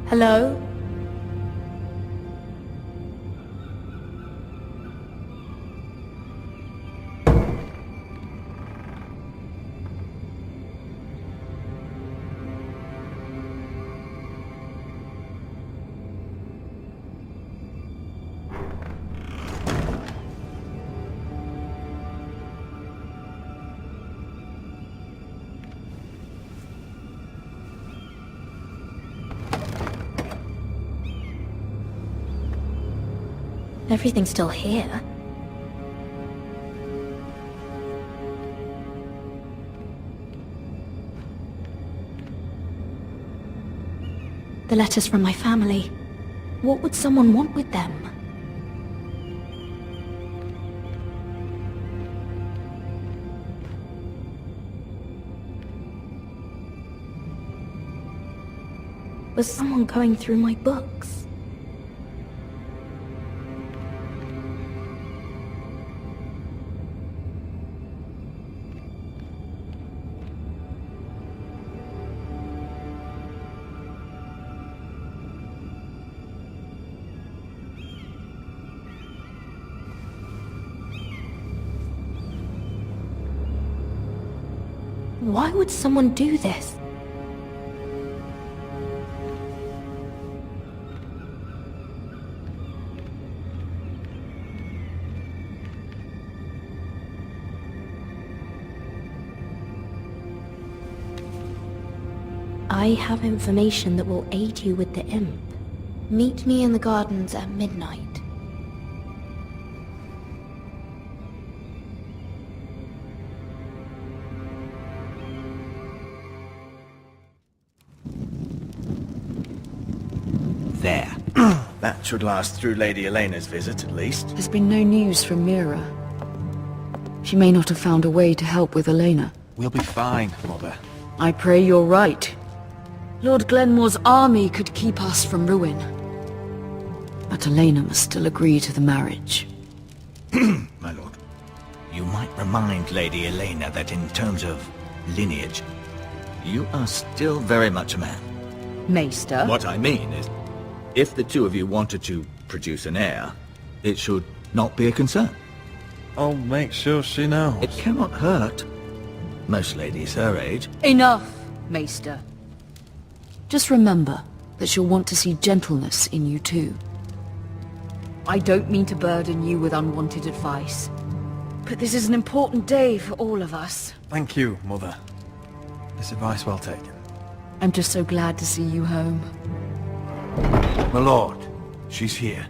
Hello? Everything's still here. The letters from my family. What would someone want with them? Was someone going through my books? Why would someone do this? I have information that will aid you with the imp. Meet me in the gardens at midnight. there? That should last through Lady Elena's visit, at least. There's been no news from Mira. She may not have found a way to help with Elena. We'll be fine, Mother. I pray you're right. Lord Glenmore's army could keep us from ruin. But Elena must still agree to the marriage. My lord, you might remind Lady Elena that in terms of lineage, you are still very much a man. Maester? What I mean is, if the two of you wanted to produce an heir, it should not be a concern. I'll make sure she knows. It cannot hurt. Most ladies her age. Enough, Maester. Just remember that she'll want to see gentleness in you too. I don't mean to burden you with unwanted advice, but this is an important day for all of us. Thank you, Mother. This advice well taken. I'm just so glad to see you home. My lord, she's here.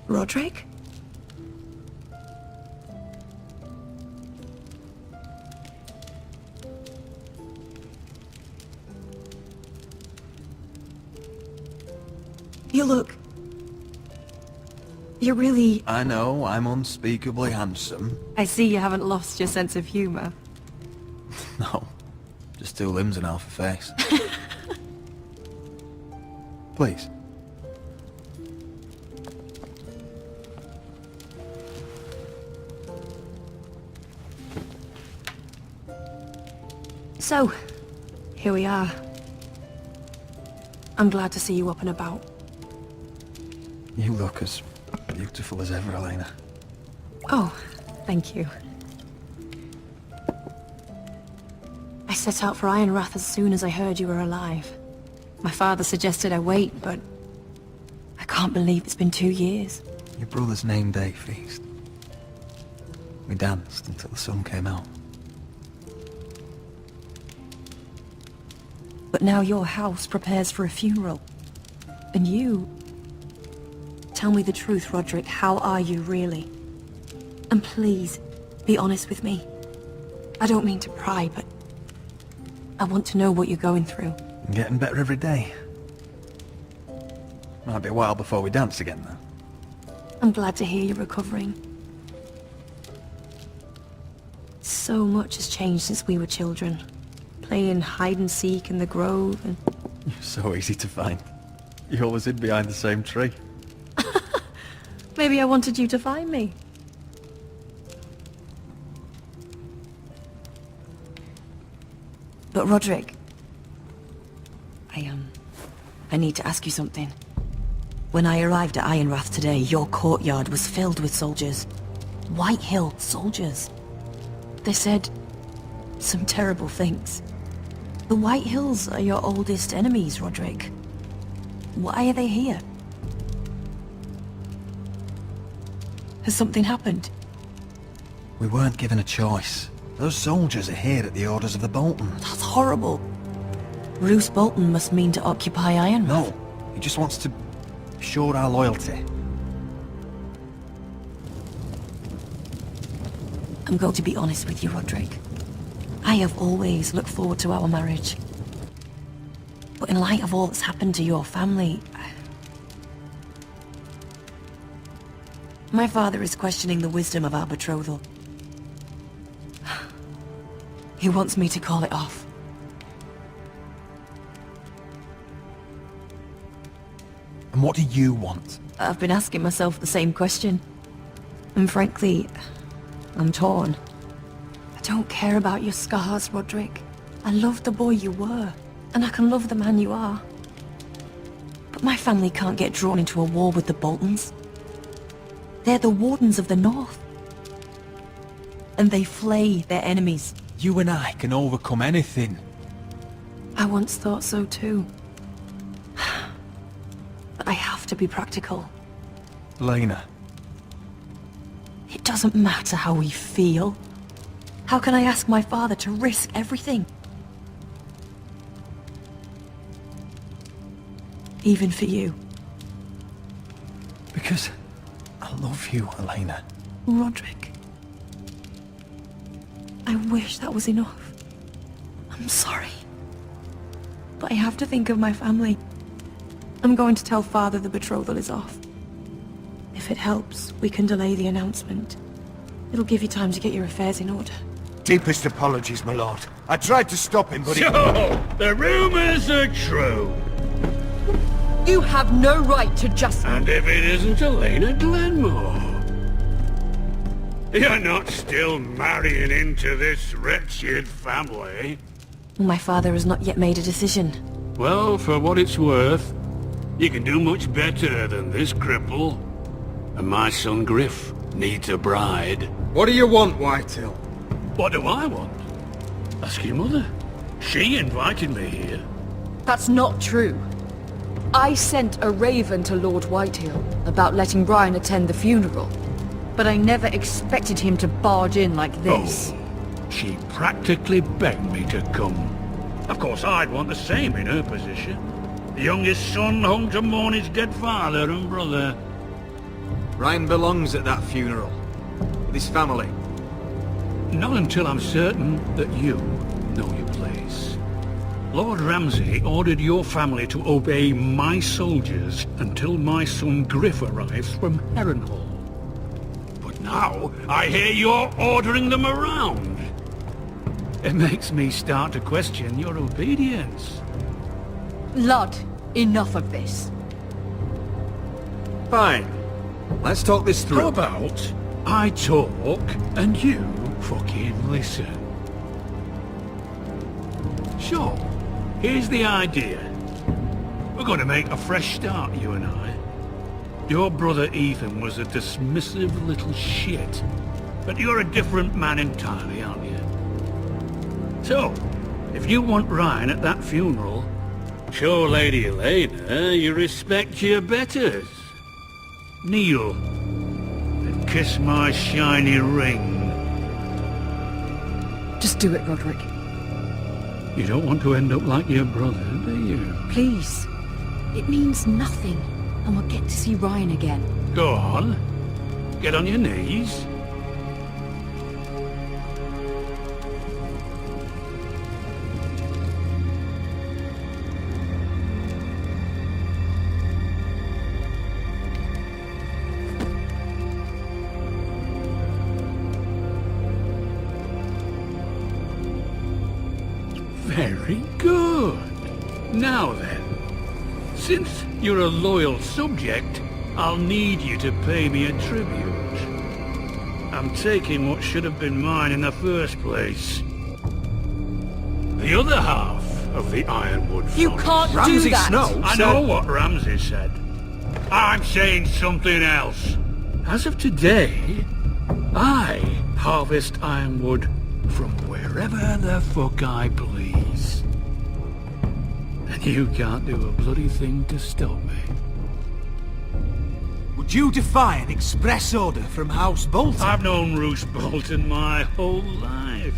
Roderick? You look... You're really... I know, I'm unspeakably handsome. I see you haven't lost your sense of humor. No, just two limbs and half a face. Please. So, here we are. I'm glad to see you up and about. You look as beautiful as ever, Elena. Oh, thank you. I set out for Ironrath as soon as I heard you were alive. My father suggested I wait, but I can't believe it's been 2 years. Your brother's name day feast. We danced until the sun came out. But now your house prepares for a funeral. And you... Tell me the truth, Roderick. How are you, really? And please, be honest with me. I don't mean to pry, but... I want to know what you're going through. I'm getting better every day. Might be a while before we dance again, though. I'm glad to hear you're recovering. So much has changed since we were children. Playing hide-and-seek in the grove and... You're so easy to find. You always hid behind the same tree. Maybe I wanted you to find me. But Roderick... I need to ask you something. When I arrived at Ironrath today, your courtyard was filled with soldiers. Whitehill soldiers. They said some terrible things. The Whitehills are your oldest enemies, Roderick. Why are they here? Has something happened? We weren't given a choice. Those soldiers are here at the orders of the Boltons. That's horrible. Roose Bolton must mean to occupy Ironrath. No, he just wants to assure our loyalty. I'm going to be honest with you, Roderick. I have always looked forward to our marriage. But in light of all that's happened to your family... My father is questioning the wisdom of our betrothal. He wants me to call it off. And what do you want? I've been asking myself the same question. And frankly, I'm torn. I don't care about your scars, Roderick. I love the boy you were, and I can love the man you are. But my family can't get drawn into a war with the Boltons. They're the Wardens of the North. And they flay their enemies. You and I can overcome anything. I once thought so too. But I have to be practical. Elena. It doesn't matter how we feel. How can I ask my father to risk everything? Even for you. Because I love you, Elena. Roderick. I wish that was enough. I'm sorry. But I have to think of my family. I'm going to tell Father the betrothal is off. If it helps, we can delay the announcement. It'll give you time to get your affairs in order. Deepest apologies, my lord. I tried to stop him, but he... So, the rumors are true. You have no right to just... And if it isn't Elena Glenmore? You're not still marrying into this wretched family? My father has not yet made a decision. Well, for what it's worth, you can do much better than this cripple. And my son Griff needs a bride. What do you want, Whitetail? What do I want? Ask your mother. She invited me here. That's not true. I sent a raven to Lord Whitehill about letting Brian attend the funeral. But I never expected him to barge in like this. Oh, she practically begged me to come. Of course, I'd want the same in her position. The youngest son home to mourn his dead father and brother. Ryan belongs at that funeral. With his family. Not until I'm certain that you know your place. Lord Ramsay ordered your family to obey my soldiers until my son Griff arrives from Harrenhal. But now, I hear you're ordering them around. It makes me start to question your obedience. Lud, enough of this. Fine. Let's talk this through. How about I talk and you fucking listen? Sure. Here's the idea. We're going to make a fresh start, you and I. Your brother Ethan was a dismissive little shit. But you're a different man entirely, aren't you? So, if you want Ryan at that funeral, show Lady Elena you respect your betters. Kneel and kiss my shiny ring. Just do it, Roderick. You don't want to end up like your brother, do you? Please. It means nothing, and we'll get to see Ryan again. Go on. Get on your knees. Very good. Now then, since you're a loyal subject, I'll need you to pay me a tribute. I'm taking what should have been mine in the first place. The other half of the Ironwood Forest. You can't do that! I know what Ramsay said. I'm saying something else. As of today, I harvest ironwood from wherever the fuck I please. And you can't do a bloody thing to stop me. Would you defy an express order from House Bolton? I've known Roose Bolton my whole life.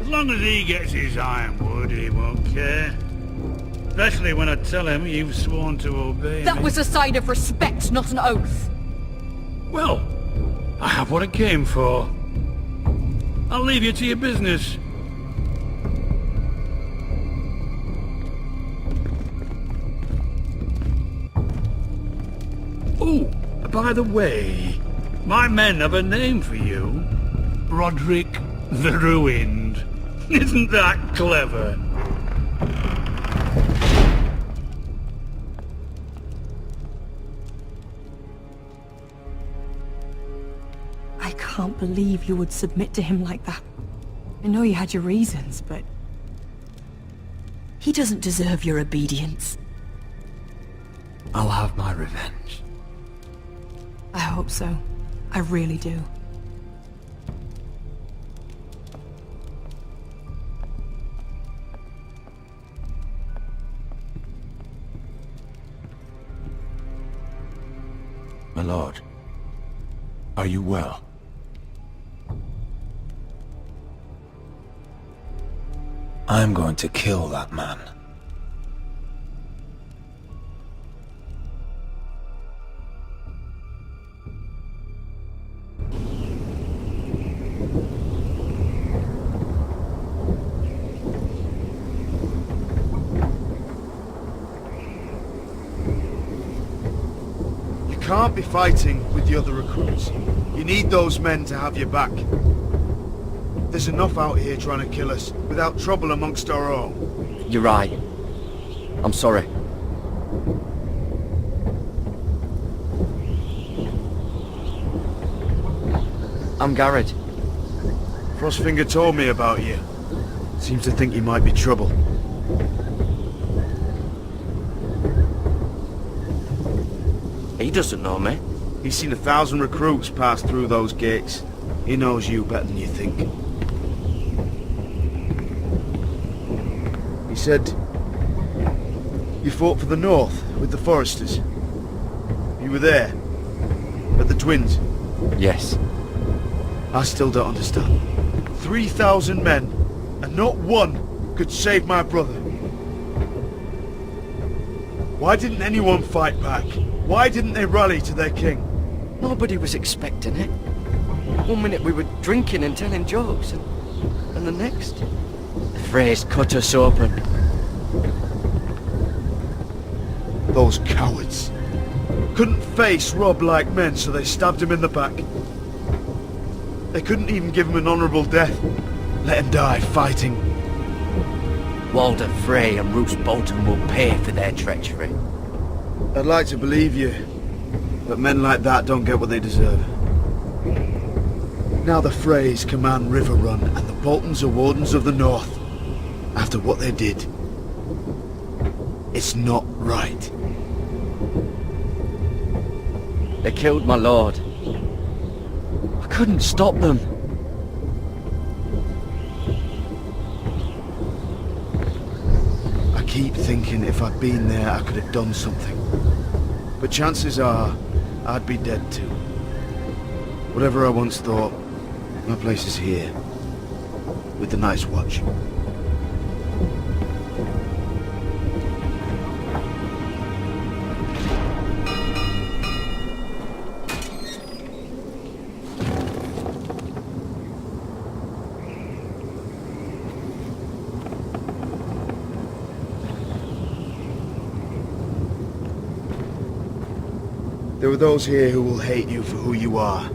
As long as he gets his ironwood, he won't care. Especially when I tell him you've sworn to obey That me. was a sign of respect, not an oath. Well, I have what I came for. I'll leave you to your business. Oh, by the way, my men have a name for you. Roderick the Ruined. Isn't that clever? I can't believe you would submit to him like that. I know you had your reasons, but... he doesn't deserve your obedience. I'll have my revenge. I hope so. I really do. My lord, are you well? I'm going to kill that man. can't be fighting with the other recruits. You need those men to have your back. There's enough out here trying to kill us, without trouble amongst our own. You're right. I'm sorry. I'm Garrett. Frostfinger told me about you. Seems to think you might be trouble. He doesn't know me. He's seen 1,000 recruits pass through those gates. He knows you better than you think. He said you fought for the North with the Foresters. You were there, at the Twins. Yes. I still don't understand. 3,000 men, and not one could save my brother. Why didn't anyone fight back? Why didn't they rally to their king? Nobody was expecting it. One minute we were drinking and telling jokes, and the next... The Freys cut us open. Those cowards. Couldn't face Robb like men, so they stabbed him in the back. They couldn't even give him an honourable death. Let him die fighting. Walder Frey and Roose Bolton will pay for their treachery. I'd like to believe you, but men like that don't get what they deserve. Now the Freys command Riverrun, and the Boltons are Wardens of the North. After what they did, it's not right. They killed my lord. I couldn't stop them. I keep thinking if I'd been there, I could have done something. But chances are, I'd be dead too. Whatever I once thought, my place is here, with the Night's Watch. There are those here who will hate you for who you are.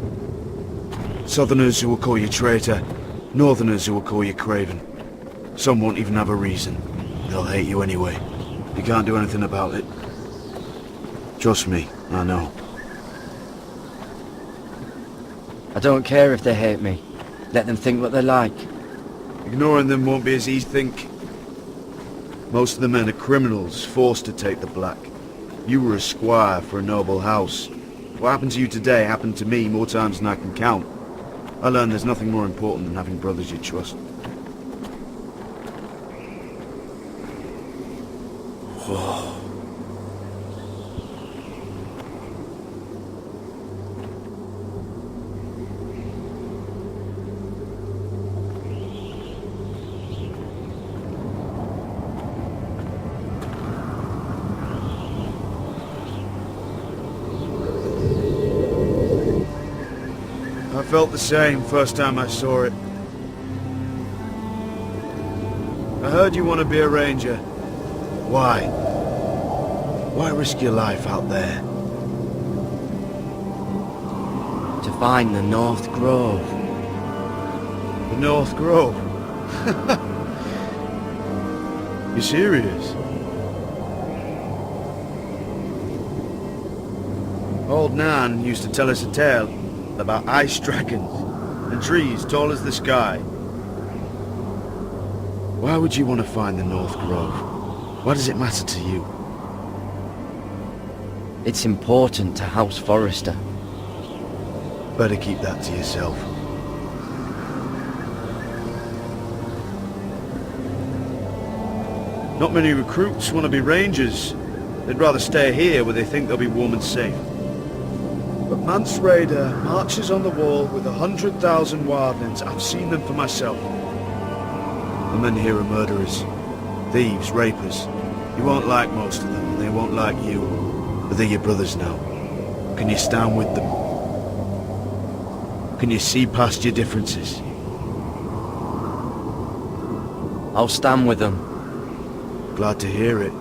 Southerners who will call you traitor, Northerners who will call you craven. Some won't even have a reason. They'll hate you anyway. You can't do anything about it. Trust me, I know. I don't care if they hate me. Let them think what they like. Ignoring them won't be as easy think. Most of the men are criminals, forced to take the black. You were a squire for a noble house. What happened to you today happened to me more times than I can count. I learned there's nothing more important than having brothers you trust. I felt the same first time I saw it. I heard you want to be a ranger. Why? Why risk your life out there? To find the North Grove. The North Grove? You serious? Old Nan used to tell us a tale about ice dragons and trees tall as the sky. Why would you want to find the North Grove? Why does it matter to you? It's important to House Forrester. Better keep that to yourself. Not many recruits want to be rangers. They'd rather stay here where they think they'll be warm and safe. But Mance Rayder marches on the wall with 100,000 wildlings. I've seen them for myself. The men here are murderers, thieves, rapers. You won't like most of them, and they won't like you. But they're your brothers now. Can you stand with them? Can you see past your differences? I'll stand with them. Glad to hear it.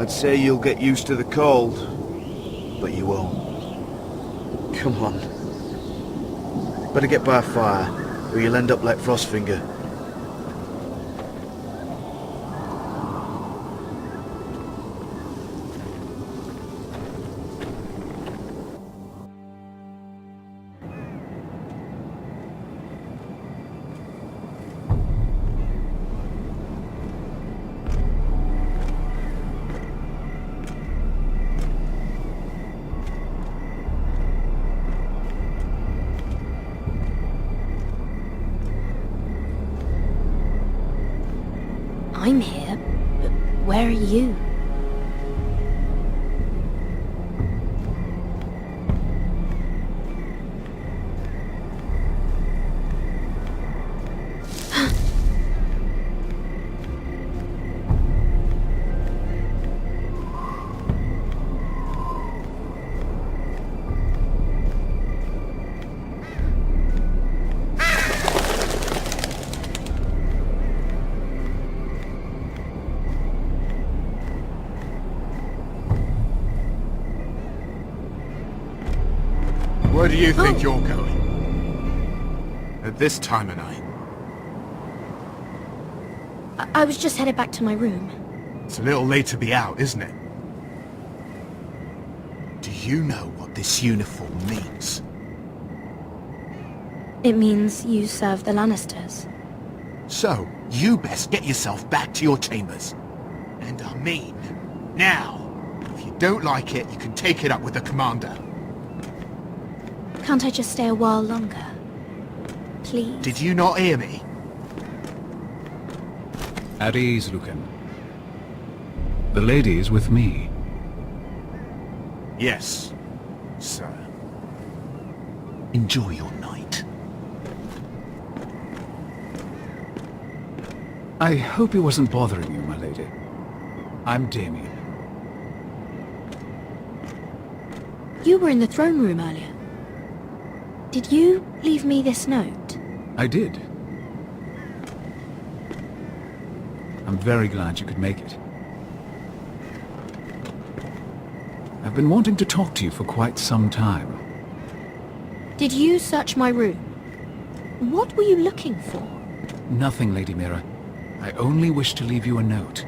I'd say you'll get used to the cold, but you won't. Come on. Better get by a fire, or you'll end up like Frostfinger. I'm here, but where are you? Where do you think you're going? At this time of night? I was just headed back to my room. It's a little late to be out, isn't it? Do you know what this uniform means? It means you serve the Lannisters. So, you best get yourself back to your chambers. And I mean, now. If you don't like it, you can take it up with the commander. Can't I just stay a while longer? Please? Did you not hear me? At ease, Lucan. The lady is with me. Yes, sir. Enjoy your night. I hope he wasn't bothering you, my lady. I'm Damien. You were in the throne room earlier. Did you leave me this note? I did. I'm very glad you could make it. I've been wanting to talk to you for quite some time. Did you search my room? What were you looking for? Nothing, Lady Mira. I only wish to leave you a note.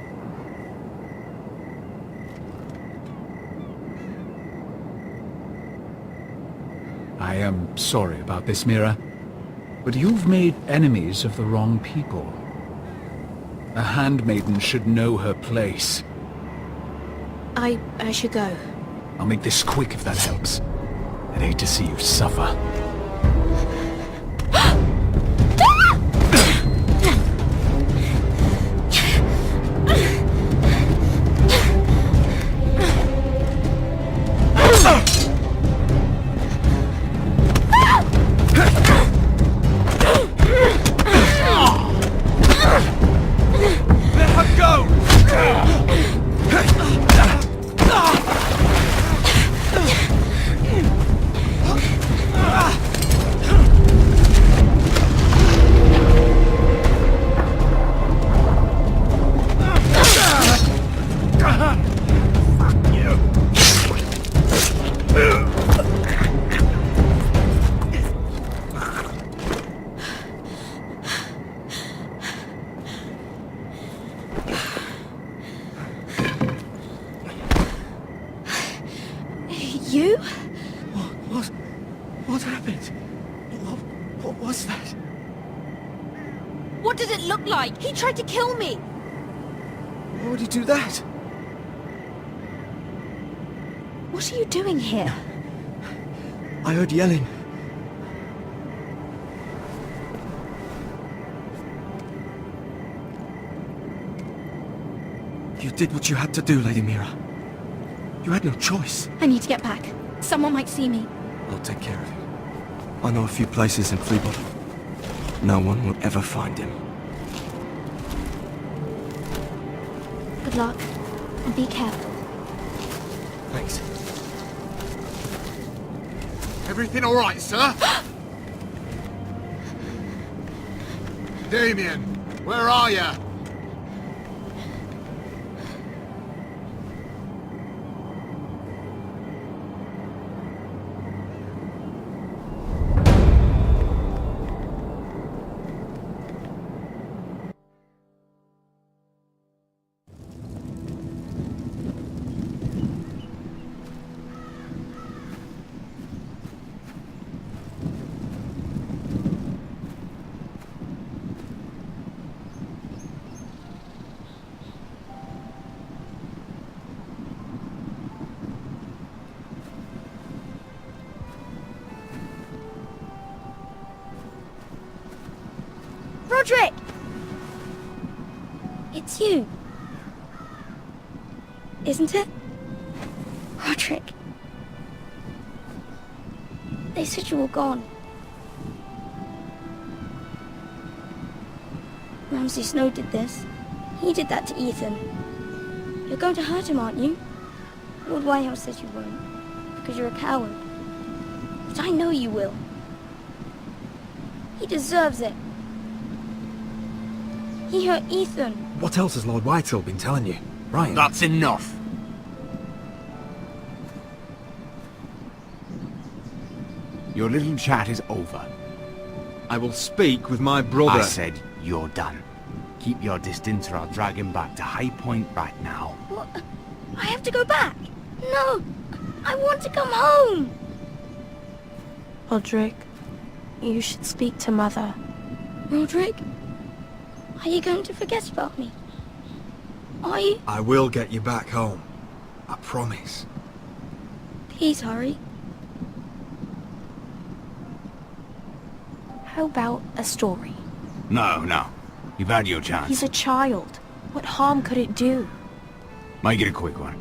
I am sorry about this, Mira, but you've made enemies of the wrong people. A handmaiden should know her place. I should go. I'll make this quick if that helps. I'd hate to see you suffer. You? What happened? What was that? What did it look like? He tried to kill me! Why would he do that? What are you doing here? I heard yelling. You did what you had to do, Lady Mira. You had no choice. I need to get back. Someone might see me. I'll take care of it. I know a few places in Fleabottom. No one will ever find him. Good luck. And be careful. Thanks. Everything all right, sir? Damien, where are you? Roderick! It's you. Isn't it? Roderick. They said you were gone. Ramsay Snow did this. He did that to Ethan. You're going to hurt him, aren't you? Lord Whitehouse says you won't, because you're a coward. But I know you will. He deserves it. He hurt Ethan. What else has Lord Whitehill been telling you? Ryan? That's enough. Your little chat is over. I will speak with my brother. I said you're done. Keep your distance or I'll drag him back to High Point right now. What? I have to go back. No, I want to come home. Roderick, you should speak to Mother. Roderick, are you going to forget about me? Are you? I will get you back home. I promise. Please hurry. How about a story? No. You've had your chance. He's a child. What harm could it do? Make it a quick one.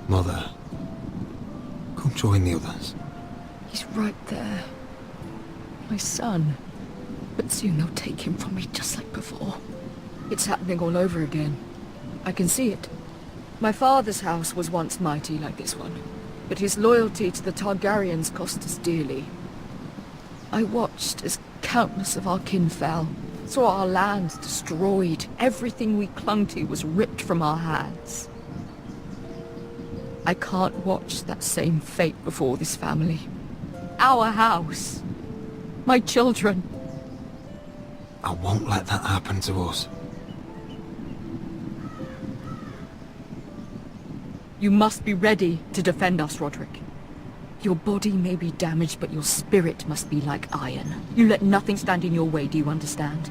Mother, come join the others. He's right there. My son. But soon they'll take him from me just like before. It's happening all over again. I can see it. My father's house was once mighty like this one, but his loyalty to the Targaryens cost us dearly. I watched as countless of our kin fell, saw our lands destroyed, everything we clung to was ripped from our hands. I can't watch that same fate before this family. Our house. My children. I won't let that happen to us. You must be ready to defend us, Roderick. Your body may be damaged, but your spirit must be like iron. You let nothing stand in your way, do you understand?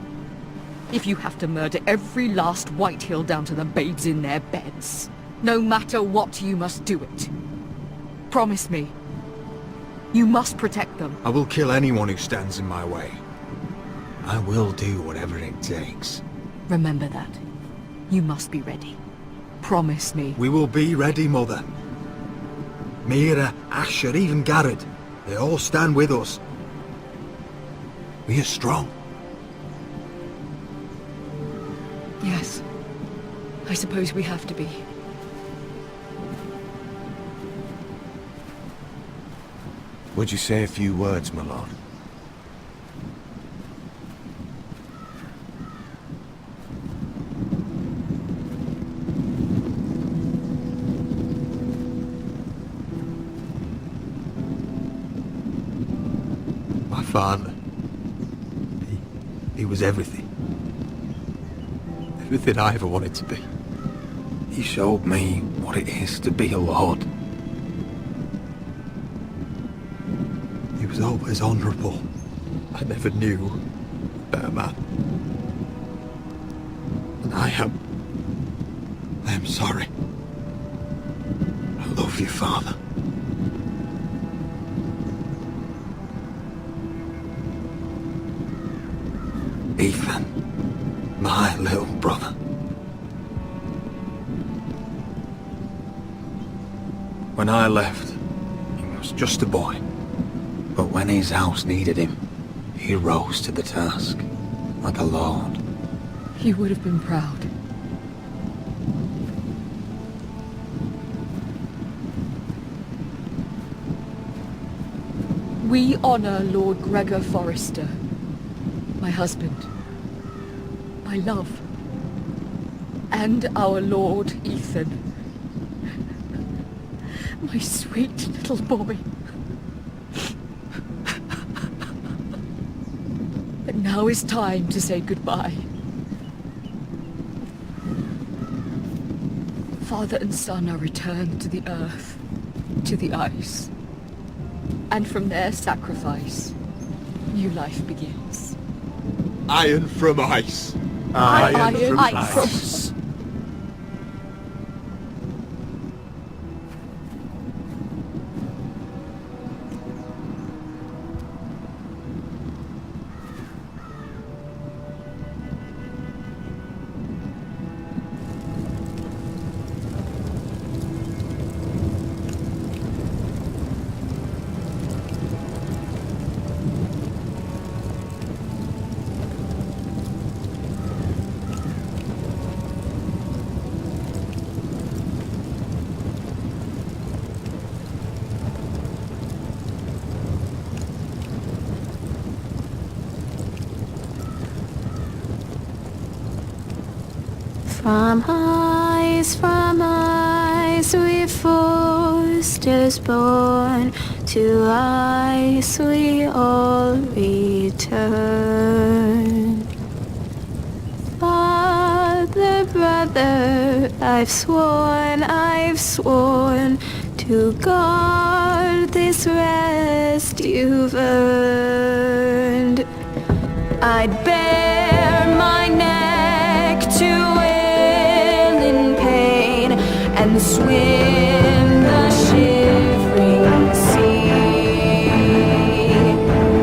If you have to murder every last Whitehill down to the babes in their beds, no matter what, you must do it. Promise me. You must protect them. I will kill anyone who stands in my way. I will do whatever it takes. Remember that. You must be ready. Promise me. We will be ready, Mother. Mira, Asher, even Garrett. They all stand with us. We are strong. Yes. I suppose we have to be. Would you say a few words, my lord? My father. He was everything. Everything I ever wanted to be. He showed me what it is to be a lord. He was always honourable. I never knew a better man. And I am sorry. I love you, Father. Ethan, my little brother. When I left, he was just a boy. But when his house needed him, he rose to the task, like a lord. He would have been proud. We honor Lord Gregor Forrester, my husband, my love, and our Lord Ethan, my sweet little boy. But now is time to say goodbye. Father and son are returned to the earth, to the ice. And from their sacrifice, new life begins. Iron from ice. Iron from ice. From ice we foresters born, to ice we all return. Father, brother, I've sworn to guard this rest you've earned. I'd bare my neck to and swim the shivering sea.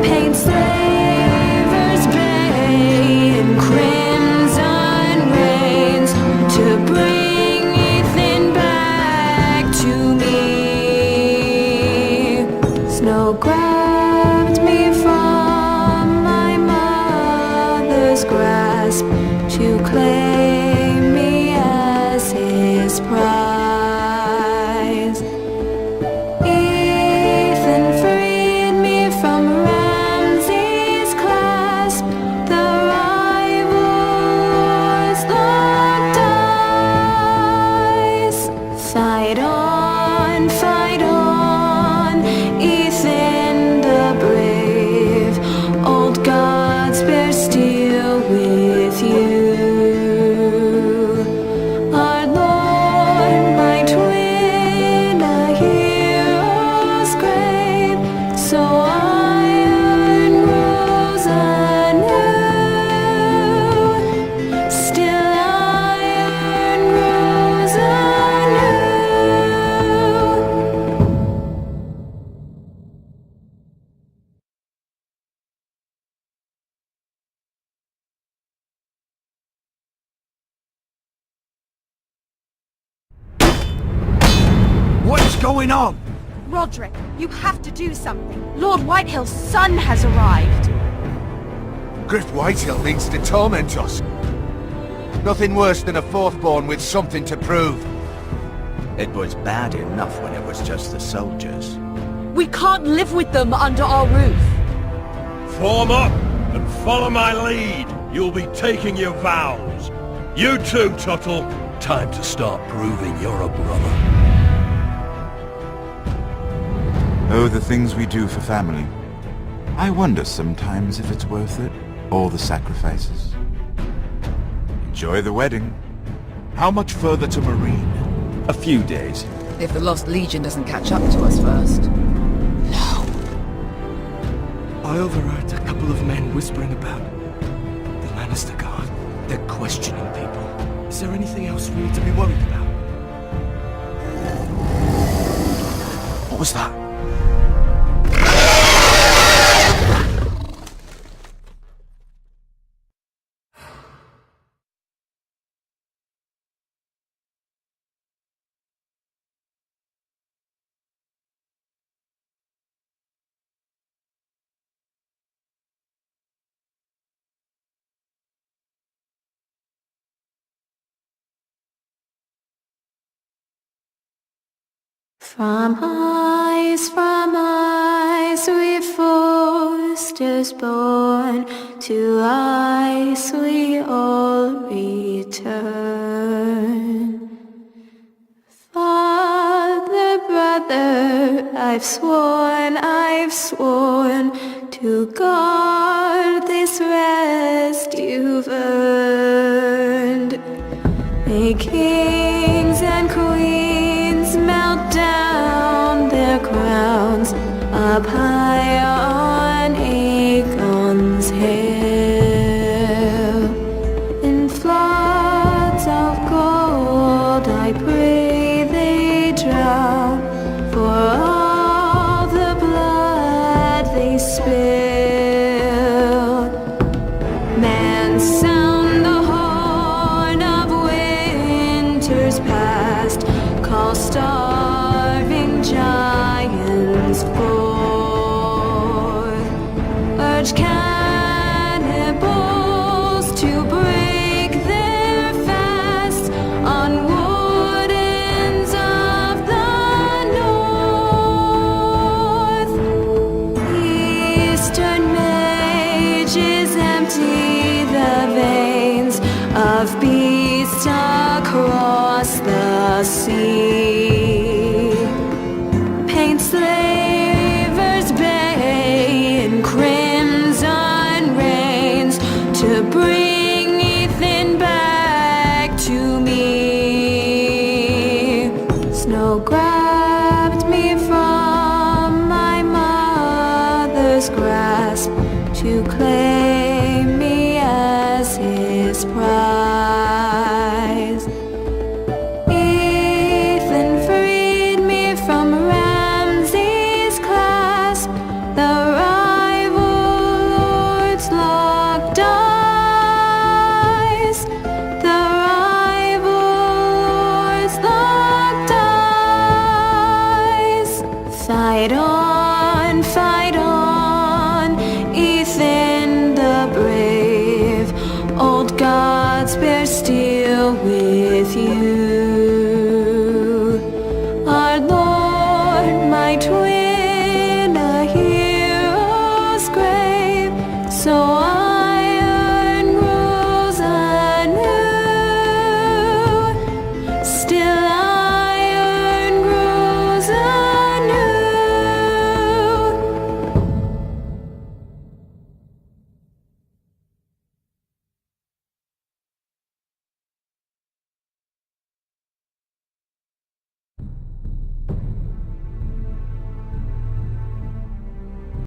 Paint Slaver's Bay in crimson rains to bring Ethan back to me. Snow grabbed me from my mother's grasp to claim me as his prize. What's going on? Roderick, you have to do something. Lord Whitehill's son has arrived. Griff Whitehill means to torment us. Nothing worse than a fourthborn with something to prove. It was bad enough when it was just the soldiers. We can't live with them under our roof. Form up and follow my lead. You'll be taking your vows. You too, Tuttle. Time to start proving you're a brother. Oh, the things we do for family. I wonder sometimes if it's worth it, all the sacrifices. Enjoy the wedding. How much further to Marine? A few days. If the Lost Legion doesn't catch up to us first. I overheard a couple of men whispering about the Lannister Guard. They're questioning people. Is there anything else we need to be worried about? What was that? From ice we foresters born, to ice we all return. Father, brother, I've sworn to guard this rest you've earned. May kings and queens melt down their crowns up high on Aegon's hill. In floods of gold I pray they drown, for all the blood they spilled. Man, sound the horn of winter's past, call starving giants forth, urge cannibals to break their fast on wardens of the north. Eastern mages empty the veins of beasts raced across the sea. Paint slavers bay in crimson rains to bring Ethan back to me. Snow grabbed me from my mother's grasp to claim me as his pride.